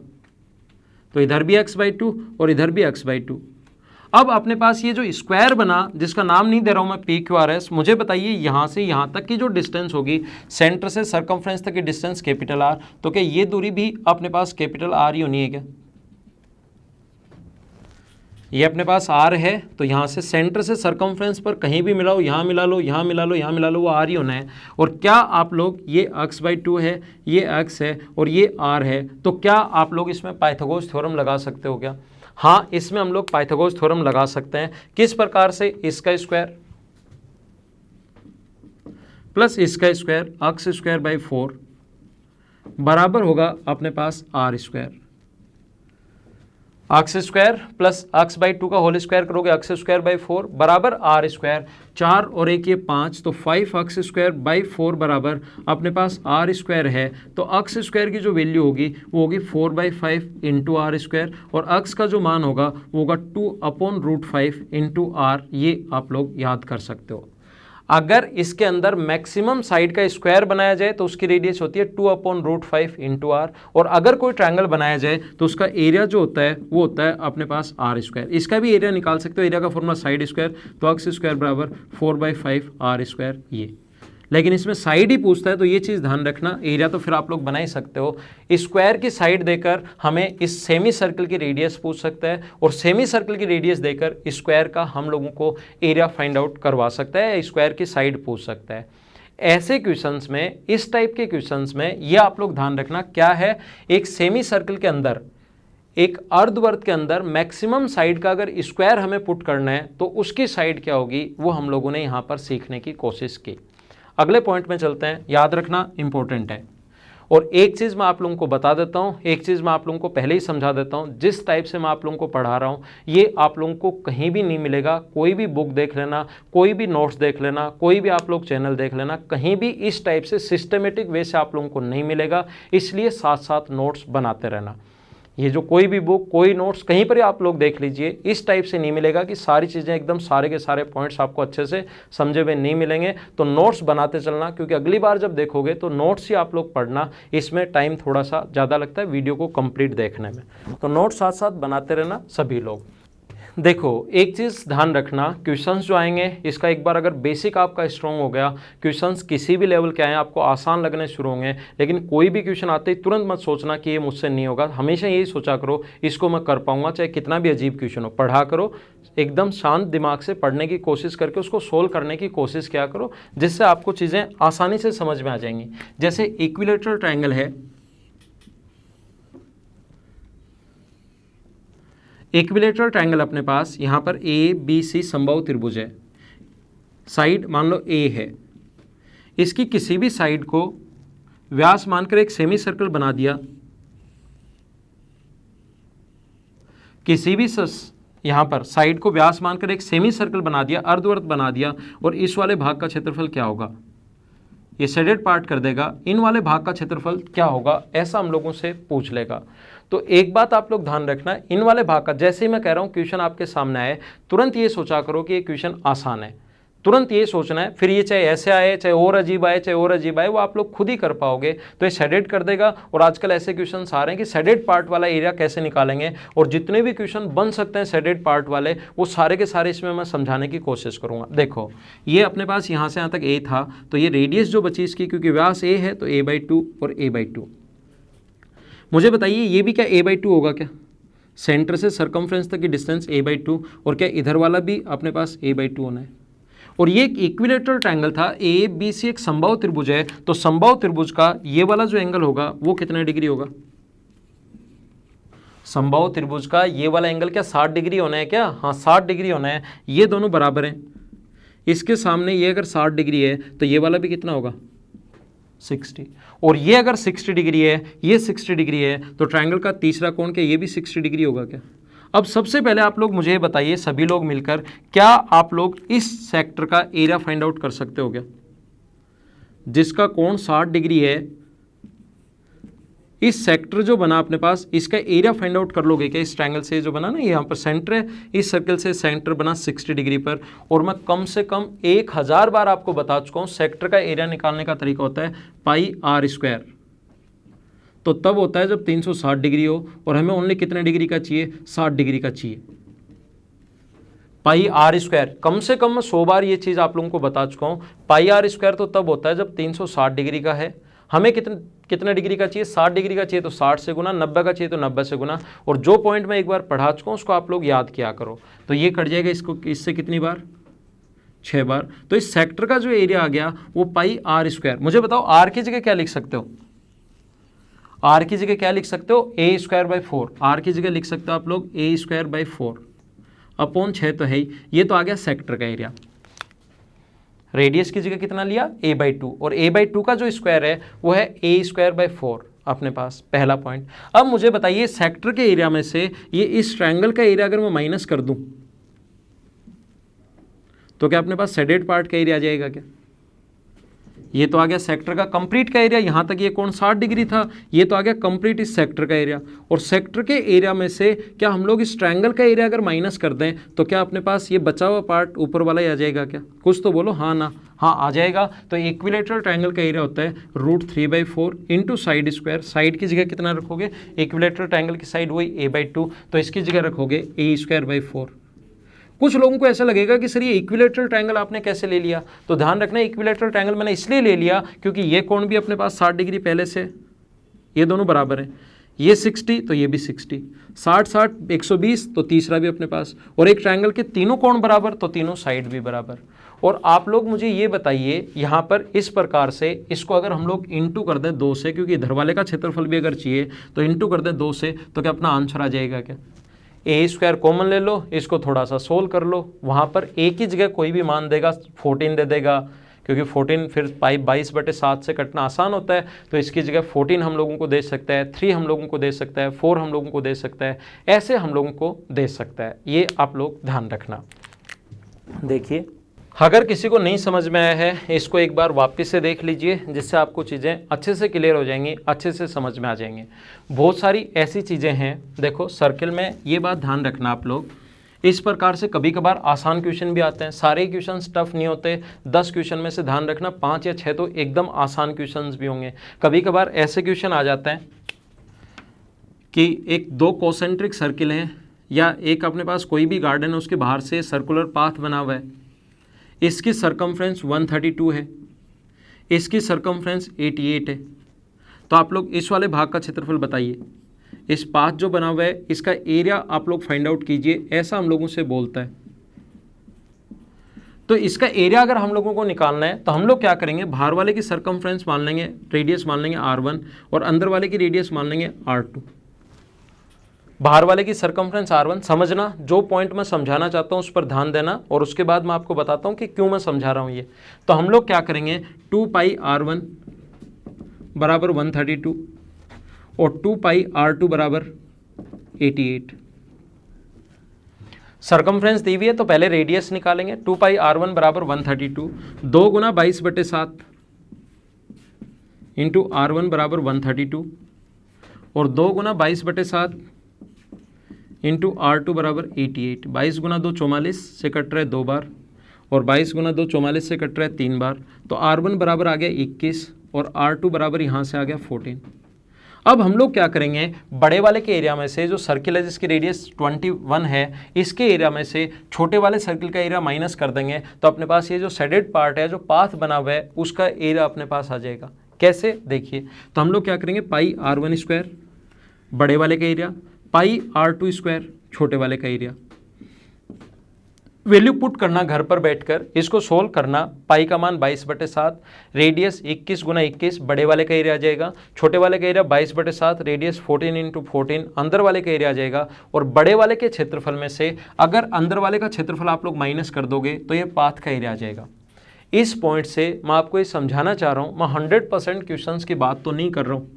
तो इधर भी x/2 और इधर भी x/2। अब अपने पास ये जो स्क्वायर बना, जिसका नाम नहीं दे रहा हूँ मैं PQRS, मुझे बताइए यहाँ से यहाँ तक की जो डिस्टेंस होगी, सेंटर से सरकमफ्रेंस तक की डिस्टेंस कैपिटल R, तो क्या ये दूरी भी अपने पास कैपिटल R ही होनी है क्या? ये अपने पास R है तो यहाँ से सेंटर से सरकमफ्रेंस पर कहीं भी मिलाओ, यहाँ मिला लो, यहाँ मिला लो, यहाँ मिला लो, वो R ही होना है। और क्या आप लोग, ये x/2 है, ये x है और ये R है, तो क्या आप लोग इसमें पाइथागोरस थ्योरम लगा सकते हो क्या? हाँ, इसमें हम लोग पाइथागोरस थ्योरम लगा सकते हैं। किस प्रकार से? इसका स्क्वायर प्लस इसका स्क्वायर, x²/4 बराबर होगा अपने पास R²। x² प्लस x/2 का होल स्क्वायर करोगे x²/4 बराबर R²। 4 और 1 ये 5, तो 5x²/4 बराबर अपने पास R² है। तो x² की जो वैल्यू होगी वो होगी 4/5 इंटू R², और x का जो मान होगा वो होगा 2/√5 इंटू R। ये आप लोग याद कर सकते हो। अगर इसके अंदर मैक्सिमम साइड का स्क्वायर बनाया जाए तो उसकी रेडियस होती है 2/√5 इंटू आर, और अगर कोई ट्रायंगल बनाया जाए तो उसका एरिया जो होता है वो होता है अपने पास आर स्क्वायर। इसका भी एरिया निकाल सकते हो, एरिया का फॉर्मूला साइड स्क्वायर, तो अक्स स्क्वायर बराबर 4/5 आर स्क्वायर ये। लेकिन इसमें साइड ही पूछता है तो ये चीज़ ध्यान रखना, एरिया तो फिर आप लोग बना ही सकते हो, स्क्वायर की साइड देकर हमें इस सेमी सर्कल की रेडियस पूछ सकता है, और सेमी सर्कल की रेडियस देकर स्क्वायर का हम लोगों को एरिया फाइंड आउट करवा सकता है, स्क्वायर की साइड पूछ सकता है। ऐसे क्वेश्चंस में, इस टाइप के क्वेश्चंस में ये आप लोग ध्यान रखना क्या है, एक सेमी सर्कल के अंदर, एक अर्धवर्त के अंदर मैक्सिमम साइड का अगर स्क्वायर हमें पुट करना है तो उसकी साइड क्या होगी वो हम लोगों ने यहाँ पर सीखने की कोशिश की। अगले पॉइंट में चलते हैं, याद रखना इंपॉर्टेंट है। और एक चीज़ मैं आप लोगों को बता देता हूँ, एक चीज़ मैं आप लोगों को पहले ही समझा देता हूँ, जिस टाइप से मैं आप लोगों को पढ़ा रहा हूँ ये आप लोगों को कहीं भी नहीं मिलेगा। कोई भी बुक देख लेना, कोई भी नोट्स देख लेना, कोई भी आप लोग चैनल देख लेना, कहीं भी इस टाइप से सिस्टमेटिक वे से आप लोगों को नहीं मिलेगा। इसलिए साथ साथ नोट्स बनाते रहना। ये जो कोई भी बुक, कोई नोट्स कहीं पर आप लोग देख लीजिए, इस टाइप से नहीं मिलेगा कि सारी चीज़ें एकदम सारे के सारे पॉइंट्स आपको अच्छे से समझे हुए नहीं मिलेंगे। तो नोट्स बनाते चलना, क्योंकि अगली बार जब देखोगे तो नोट्स ही आप लोग पढ़ना, इसमें टाइम थोड़ा सा ज़्यादा लगता है वीडियो को कंप्लीट देखने में। तो नोट्स साथ साथ बनाते रहना सभी लोग। देखो एक चीज़ ध्यान रखना, क्वेश्चंस जो आएंगे इसका एक बार अगर बेसिक आपका स्ट्रॉन्ग हो गया, क्वेश्चंस किसी भी लेवल के आए आपको आसान लगने शुरू होंगे। लेकिन कोई भी क्वेश्चन आते ही तुरंत मत सोचना कि ये मुझसे नहीं होगा, हमेशा यही सोचा करो इसको मैं कर पाऊंगा, चाहे कितना भी अजीब क्वेश्चन हो। पढ़ा करो, एकदम शांत दिमाग से पढ़ने की कोशिश करके उसको सोल्व करने की कोशिश किया करो, जिससे आपको चीज़ें आसानी से समझ में आ जाएंगी। जैसे इक्विलेटरल ट्रायंगल है, इक्विलेटरल ट्रायंगल अपने पास यहाँ पर ए बी सी समबाहु त्रिभुज है, साइड मान लो ए है, इसकी किसी भी साइड को व्यास मानकर एक सेमी सर्कल बना दिया, किसी भी यहाँ पर साइड को व्यास मानकर एक सेमी सर्कल बना दिया, अर्धवृत्त बना दिया, और इस वाले भाग का क्षेत्रफल क्या होगा, ये शेडेड पार्ट कर देगा, इन वाले भाग का क्षेत्रफल क्या होगा, ऐसा हम लोगों से पूछ लेगा। तो एक बात आप लोग ध्यान रखना, इन वाले भाग का, जैसे ही मैं कह रहा हूँ क्वेश्चन आपके सामने आए तुरंत ये सोचा करो कि ये क्वेश्चन आसान है, तुरंत ये सोचना है। फिर ये चाहे ऐसे आए, चाहे और अजीब आए, चाहे और अजीब आए, वो आप लोग खुद ही कर पाओगे। तो ये शेडेड कर देगा। और आजकल ऐसे क्वेश्चन आ रहे हैं कि शेडेड पार्ट वाला एरिया कैसे निकालेंगे, और जितने भी क्वेश्चन बन सकते हैं शेडेड पार्ट वाले वो सारे के सारे इसमें मैं समझाने की कोशिश करूंगा। देखो ये अपने पास यहाँ से यहाँ तक ए था, तो ये रेडियस जो बची इसकी, क्योंकि व्यास ए है तो a/2 और a/2। मुझे बताइए ये भी क्या a/2 होगा क्या, सेंटर से सरकमफ्रेंस तक की डिस्टेंस a/2, और क्या इधर वाला भी अपने पास a/2 होना है। और ये एक इक्विलेटरल ट्रायंगल था, ए बी सी एक समबाहु त्रिभुज है, तो समबाहु त्रिभुज का ये वाला जो एंगल होगा वो कितने डिग्री होगा, समबाहु त्रिभुज का ये वाला एंगल क्या 60 डिग्री होना है क्या, हाँ 60 डिग्री होना है। ये दोनों बराबर हैं, इसके सामने ये अगर 60 डिग्री है तो ये वाला भी कितना होगा 60, और ये अगर 60 डिग्री है, ये 60 डिग्री है, तो ट्रायंगल का तीसरा कोण क्या ये भी 60 डिग्री होगा क्या। अब सबसे पहले आप लोग मुझे बताइए सभी लोग मिलकर, क्या आप लोग इस सेक्टर का एरिया फाइंड आउट कर सकते हो क्या, जिसका कोण 60 डिग्री है, इस सेक्टर जो बना अपने पास इसका एरिया फाइंड आउट कर लोगे क्या। इस ट्रायंगल से जो बना ना, यहाँ पर सेंटर है, इस सर्कल से सेंटर बना 60 डिग्री पर, और मैं कम से कम 1000 बार आपको बता चुका हूँ सेक्टर का एरिया निकालने का तरीका होता है πr²। तो तब होता है जब 360 डिग्री हो, और हमें ओनली कितने डिग्री का चाहिए, 60 डिग्री का चाहिए। πr², कम से कम मैं 100 बार ये चीज़ आप लोगों को बता चुका हूँ। πr² तो तब होता है जब 360 डिग्री का है, हमें कितने डिग्री का चाहिए, 60 डिग्री का चाहिए तो 60 से गुना, 90 का चाहिए तो 90 से गुना। और जो पॉइंट मैं एक बार पढ़ा चुका हूँ उसको आप लोग याद किया करो। तो ये कट जाएगा इसको, इससे कितनी बार, 6 बार। तो इस सेक्टर का जो एरिया आ गया वो πr²। मुझे बताओ आर की जगह क्या लिख सकते हो, आर की जगह क्या लिख सकते हो, a²/4। आर की जगह लिख सकते हो आप लोग a²/4 अपॉन 6 तो है ही, ये तो आ गया सेक्टर का एरिया। रेडियस की जगह कितना लिया, a/2, और a/2 का जो स्क्वायर है वो है a²/4 अपने पास, पहला पॉइंट। अब मुझे बताइए सेक्टर के एरिया में से ये इस ट्रायंगल का एरिया अगर मैं माइनस कर दूं तो क्या अपने पास शेडेड पार्ट का एरिया आ जाएगा क्या, ये तो आ गया सेक्टर का कंप्लीट का एरिया, यहाँ तक ये कोण 60 डिग्री था, ये तो आ गया कंप्लीट इस सेक्टर का एरिया। और सेक्टर के एरिया में से क्या हम लोग इस ट्रायंगल का एरिया अगर माइनस कर दें तो क्या अपने पास ये बचा हुआ पार्ट ऊपर वाला ही आ जाएगा क्या? कुछ तो बोलो हाँ ना। हाँ आ जाएगा। तो इक्विलेटरल ट्रायंगल का एरिया होता है √3/4 इंटू साइड स्क्वायर। साइड की जगह कितना रखोगे? इक्विलेटरल ट्रायंगल की साइड वही a/2, तो इसकी जगह रखोगे a²/4। कुछ लोगों को ऐसा लगेगा कि सर ये इक्विलेटरल ट्रायंगल आपने कैसे ले लिया? तो ध्यान रखना इक्विलेटरल ट्रायंगल मैंने इसलिए ले लिया क्योंकि ये कोण भी अपने पास 60 डिग्री पहले से, ये दोनों बराबर है, ये 60 तो ये भी 60, 60 120 तो तीसरा भी अपने पास, और एक ट्रायंगल के तीनों कोण बराबर तो तीनों साइड भी बराबर। और आप लोग मुझे ये बताइए यहाँ पर इस प्रकार से इसको अगर हम लोग इंटू कर दें 2 से, क्योंकि इधर वाले का क्षेत्रफल भी अगर चाहिए तो इंटू कर दें 2 से, तो क्या अपना आंसर आ जाएगा क्या? a² कॉमन ले लो, इसको थोड़ा सा सोल्व कर लो, वहाँ पर a की जगह कोई भी मान देगा 14 दे देगा, क्योंकि 14 फिर 22/7 से कटना आसान होता है, तो इसकी जगह 14 हम लोगों को दे सकता है, 3 हम लोगों को दे सकता है, 4 हम लोगों को दे सकता है, ऐसे हम लोगों को दे सकता है। ये आप लोग ध्यान रखना। देखिए अगर किसी को नहीं समझ में आया है इसको एक बार वापस से देख लीजिए, जिससे आपको चीज़ें अच्छे से क्लियर हो जाएंगी, अच्छे से समझ में आ जाएंगे। बहुत सारी ऐसी चीज़ें हैं, देखो सर्किल में ये बात ध्यान रखना आप लोग, इस प्रकार से कभी कभार आसान क्वेश्चन भी आते हैं, सारे क्वेश्चन टफ नहीं होते। 10 क्वेश्चन में से ध्यान रखना 5 या 6 तो एकदम आसान क्वेश्चन भी होंगे। कभी कभार ऐसे क्वेश्चन आ जाते हैं कि एक 2 कॉन्सेंट्रिक सर्किल हैं, या एक अपने पास कोई भी गार्डन है उसके बाहर से सर्कुलर पाथ बना हुआ है, इसकी सरकमफ्रेंस 132 है, इसकी सरकमफ्रेंस 88 है, तो आप लोग इस वाले भाग का क्षेत्रफल बताइए। इस पाथ जो बना हुआ है इसका एरिया आप लोग फाइंड आउट कीजिए, ऐसा हम लोगों से बोलता है। तो इसका एरिया अगर हम लोगों को निकालना है तो हम लोग क्या करेंगे, बाहर वाले की सरकमफ्रेंस मान लेंगे, रेडियस मान लेंगे r1, और अंदर वाले की रेडियस मान लेंगे r2। बाहर वाले की सरकमफ्रेंस r1, समझना जो पॉइंट मैं समझाना चाहता हूँ उस पर ध्यान देना, और उसके बाद मैं आपको बताता हूँ कि क्यों मैं समझा रहा हूँ ये। तो हम लोग क्या करेंगे, 2πr1 बराबर 132 और 2πr2 बराबर 88। सरकमफ्रेंस दी हुई है तो पहले रेडियस निकालेंगे। 2πr1 बराबर 132, 2 गुना 22/7 इंटू r1 बराबर 132, और 2 गुना 22/7 इंटू r2 बराबर 88। 22 गुना 2 44 से कट रहा है 2 बार, और 22 गुना 2 44 से कट रहा है 3 बार, तो r1 बराबर आ गया 21 और r2 बराबर यहाँ से आ गया 14। अब हम लोग क्या करेंगे, बड़े वाले के एरिया में से जो सर्किल है जिसकी रेडियस 21 है, इसके एरिया में से छोटे वाले सर्किल का एरिया माइनस कर देंगे, तो अपने पास ये जो शेडेड पार्ट है, जो पाथ बना हुआ है, उसका एरिया अपने पास आ जाएगा। कैसे, देखिए, तो हम लोग क्या करेंगे, πr1² बड़े वाले का एरिया, πr2² छोटे वाले का एरिया, वैल्यू पुट करना घर पर बैठकर, इसको सोल्व करना। पाई का मान 22/7, रेडियस 21 गुना 21, बड़े वाले का एरिया आ जाएगा, छोटे वाले का एरिया 22/7, रेडियस 14 इंटू 14, अंदर वाले का एरिया आ जाएगा। और बड़े वाले के क्षेत्रफल में से अगर अंदर वाले का क्षेत्रफल आप लोग माइनस कर दोगे तो ये पाथ का एरिया आ जाएगा। इस पॉइंट से मैं आपको ये समझाना चाह रहा हूँ, मैं 100% क्वेश्चंस की बात तो नहीं कर रहा हूँ,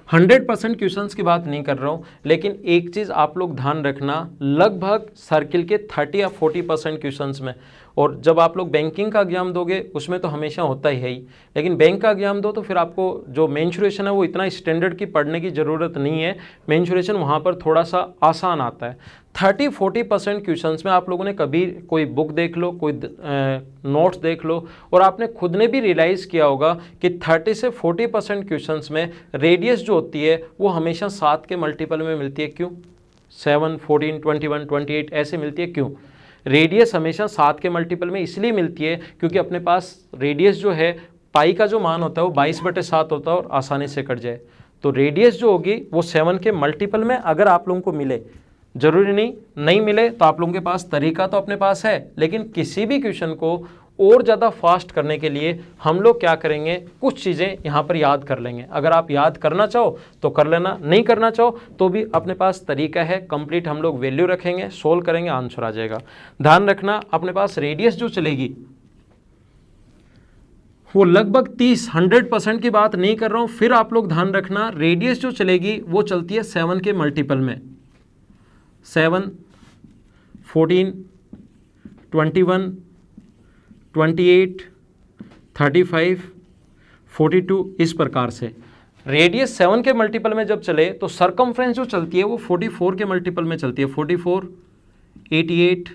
100% क्वेश्चंस की बात नहीं कर रहा हूँ, लेकिन एक चीज़ आप लोग ध्यान रखना, लगभग सर्किल के 30 या 40% क्वेश्चंस में, और जब आप लोग बैंकिंग का एग्जाम दोगे उसमें तो हमेशा होता ही है ही, लेकिन बैंक का एग्जाम दो तो फिर आपको जो मेंसुरेशन है वो इतना स्टैंडर्ड की पढ़ने की ज़रूरत नहीं है, मेंसुरेशन वहाँ पर थोड़ा सा आसान आता है। 30-40% क्वेश्चंस में आप लोगों ने कभी कोई बुक देख लो, कोई नोट्स देख लो, और आपने खुद ने भी रियलाइज़ किया होगा कि 30 से 40% क्वेश्चंस में रेडियस जो होती है वो हमेशा 7 के मल्टीपल में मिलती है। क्यों? 7, 14, 21, 28 ऐसे मिलती है। क्यों? रेडियस हमेशा 7 के मल्टीपल में इसलिए मिलती है क्योंकि अपने पास रेडियस जो है, पाई का जो मान होता है वो 22/7 होता है और आसानी से कट जाए, तो रेडियस जो होगी वो 7 के मल्टीपल में अगर आप लोगों को मिले, जरूरी नहीं मिले तो आप लोगों के पास तरीका तो अपने पास है, लेकिन किसी भी क्वेश्चन को और ज़्यादा फास्ट करने के लिए हम लोग क्या करेंगे, कुछ चीज़ें यहाँ पर याद कर लेंगे। अगर आप याद करना चाहो तो कर लेना, नहीं करना चाहो तो भी अपने पास तरीका है, कंप्लीट हम लोग वैल्यू रखेंगे, सोल्व करेंगे, आंसर आ जाएगा। ध्यान रखना, अपने पास रेडियस जो चलेगी वो लगभग 100% की बात नहीं कर रहा हूँ, फिर आप लोग ध्यान रखना, रेडियस जो चलेगी वो चलती है 7 के मल्टीपल में, 7, 14, 21, 28, 35, 42 इस प्रकार से। रेडियस 7 के मल्टीपल में जब चले तो सरकमफ्रेंस जो चलती है वो 44 के मल्टीपल में चलती है। 44, 88,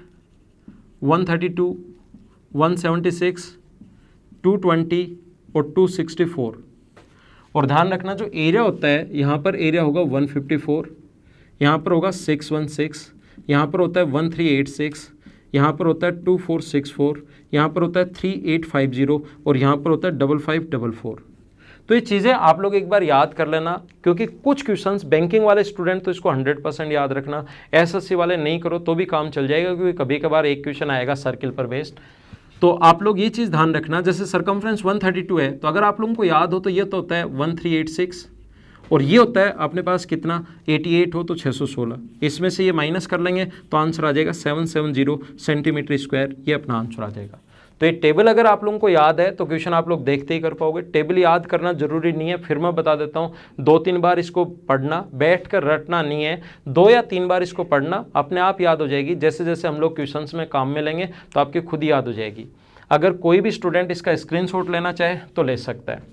132, 176, 220 और 264। और ध्यान रखना जो एरिया होता है यहाँ पर एरिया होगा 154, यहाँ पर होगा 616, यहाँ पर होता है 1386, यहाँ पर होता है 2464, यहाँ पर होता है 3850 और यहाँ पर होता है 5544। तो ये चीज़ें आप लोग एक बार याद कर लेना, क्योंकि कुछ क्वेश्चंस बैंकिंग वाले स्टूडेंट तो इसको 100% याद रखना, एसएससी वाले नहीं करो तो भी काम चल जाएगा, क्योंकि कभी कभार एक क्वेश्चन आएगा सर्किल पर बेस्ड। तो आप लोग ये चीज़ ध्यान रखना, जैसे सरकमफ्रेंस 132 है तो अगर आप लोगों को याद हो तो ये तो होता है 1386 और ये होता है अपने पास कितना 88 हो तो 616, इसमें से ये माइनस कर लेंगे तो आंसर आ जाएगा 770 सेंटीमीटर स्क्वायर, ये अपना आंसर आ जाएगा। तो ये टेबल अगर आप लोगों को याद है तो क्वेश्चन आप लोग देखते ही कर पाओगे। टेबल याद करना जरूरी नहीं है, फिर मैं बता देता हूँ, 2-3 बार इसको पढ़ना, बैठ कर रटना नहीं है, 2 या 3 बार इसको पढ़ना, अपने आप याद हो जाएगी। जैसे जैसे हम लोग क्वेश्चंस में काम में लेंगे तो आपकी खुद ही याद हो जाएगी। अगर कोई भी स्टूडेंट इसका स्क्रीनशॉट लेना चाहे तो ले सकता है।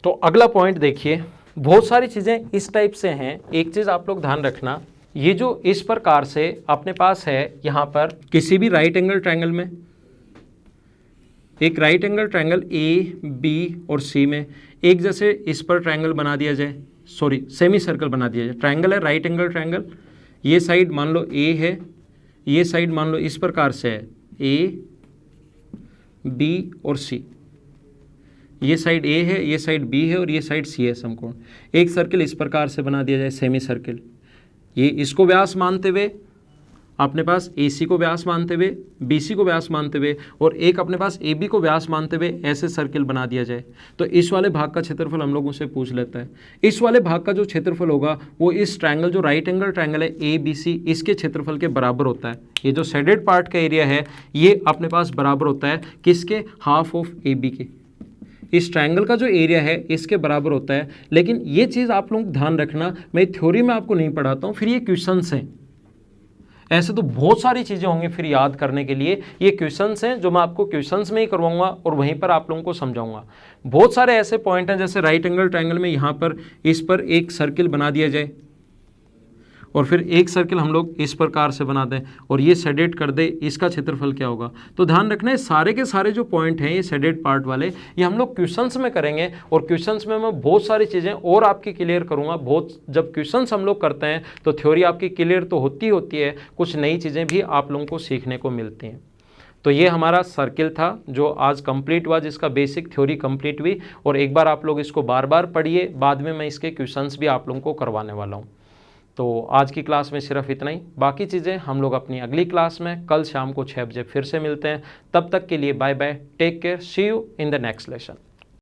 तो अगला पॉइंट देखिए, बहुत सारी चीज़ें इस टाइप से हैं। एक चीज़ आप लोग ध्यान रखना, ये जो इस प्रकार से अपने पास है यहाँ पर किसी भी राइट एंगल ट्रायंगल में, एक right angle triangle A B और सी में एक जैसे इस पर ट्रायंगल बना दिया जाए, सॉरी सेमी सर्कल बना दिया जाए। ट्रायंगल है राइट एंगल ट्रायंगल, ये साइड मान लो ए है, ये साइड मान लो इस प्रकार से है ए बी और सी, ये साइड ए है, ये साइड बी है और ये साइड सी है समकोण। एक सर्किल इस प्रकार से बना दिया जाए सेमी सर्किल, ये इसको व्यास मानते हुए अपने पास AC को व्यास मानते हुए, BC को व्यास मानते हुए और एक अपने पास AB को व्यास मानते हुए ऐसे सर्किल बना दिया जाए। तो इस वाले भाग का क्षेत्रफल हम लोगों से पूछ लेता है। इस वाले भाग का जो क्षेत्रफल होगा वो इस ट्रायंगल जो राइट एंगल ट्रायंगल है ABC, इसके क्षेत्रफल के बराबर होता है। ये जो शेडेड पार्ट का एरिया है ये अपने पास बराबर होता है किसके, हाफ ऑफ AB के। इस ट्रायंगल का जो एरिया है इसके बराबर होता है। लेकिन ये चीज़ आप लोग ध्यान रखना, मैं थ्योरी में आपको नहीं पढ़ाता हूँ, फिर ये क्वेश्चंस हैं। ऐसे तो बहुत सारी चीज़ें होंगी फिर याद करने के लिए, ये क्वेश्चंस हैं जो मैं आपको क्वेश्चंस में ही करवाऊंगा और वहीं पर आप लोगों को समझाऊंगा। बहुत सारे ऐसे पॉइंट हैं, जैसे राइट एंगल ट्रायंगल में यहाँ पर इस पर एक सर्किल बना दिया जाए और फिर एक सर्किल हम लोग इस प्रकार से बना दें और ये शेडेड कर दे, इसका क्षेत्रफल क्या होगा। तो ध्यान रखना है सारे के सारे जो पॉइंट हैं ये शेडेड पार्ट वाले, ये हम लोग क्वेश्चंस में करेंगे और क्वेश्चंस में मैं बहुत सारी चीज़ें और आपकी क्लियर करूंगा। बहुत जब क्वेश्चंस हम लोग करते हैं तो थ्योरी आपकी क्लियर तो होती है, कुछ नई चीज़ें भी आप लोगों को सीखने को मिलती हैं। तो ये हमारा सर्किल था जो आज कंप्लीट हुआ, जिसका बेसिक थ्योरी कंप्लीट हुई। और एक बार आप लोग इसको बार बार पढ़िए, बाद में मैं इसके क्वेश्चंस भी आप लोगों को करवाने वाला हूँ। तो आज की क्लास में सिर्फ इतना ही, बाकी चीज़ें हम लोग अपनी अगली क्लास में कल शाम को 6 बजे फिर से मिलते हैं। तब तक के लिए bye bye, take care, see you in the next lesson.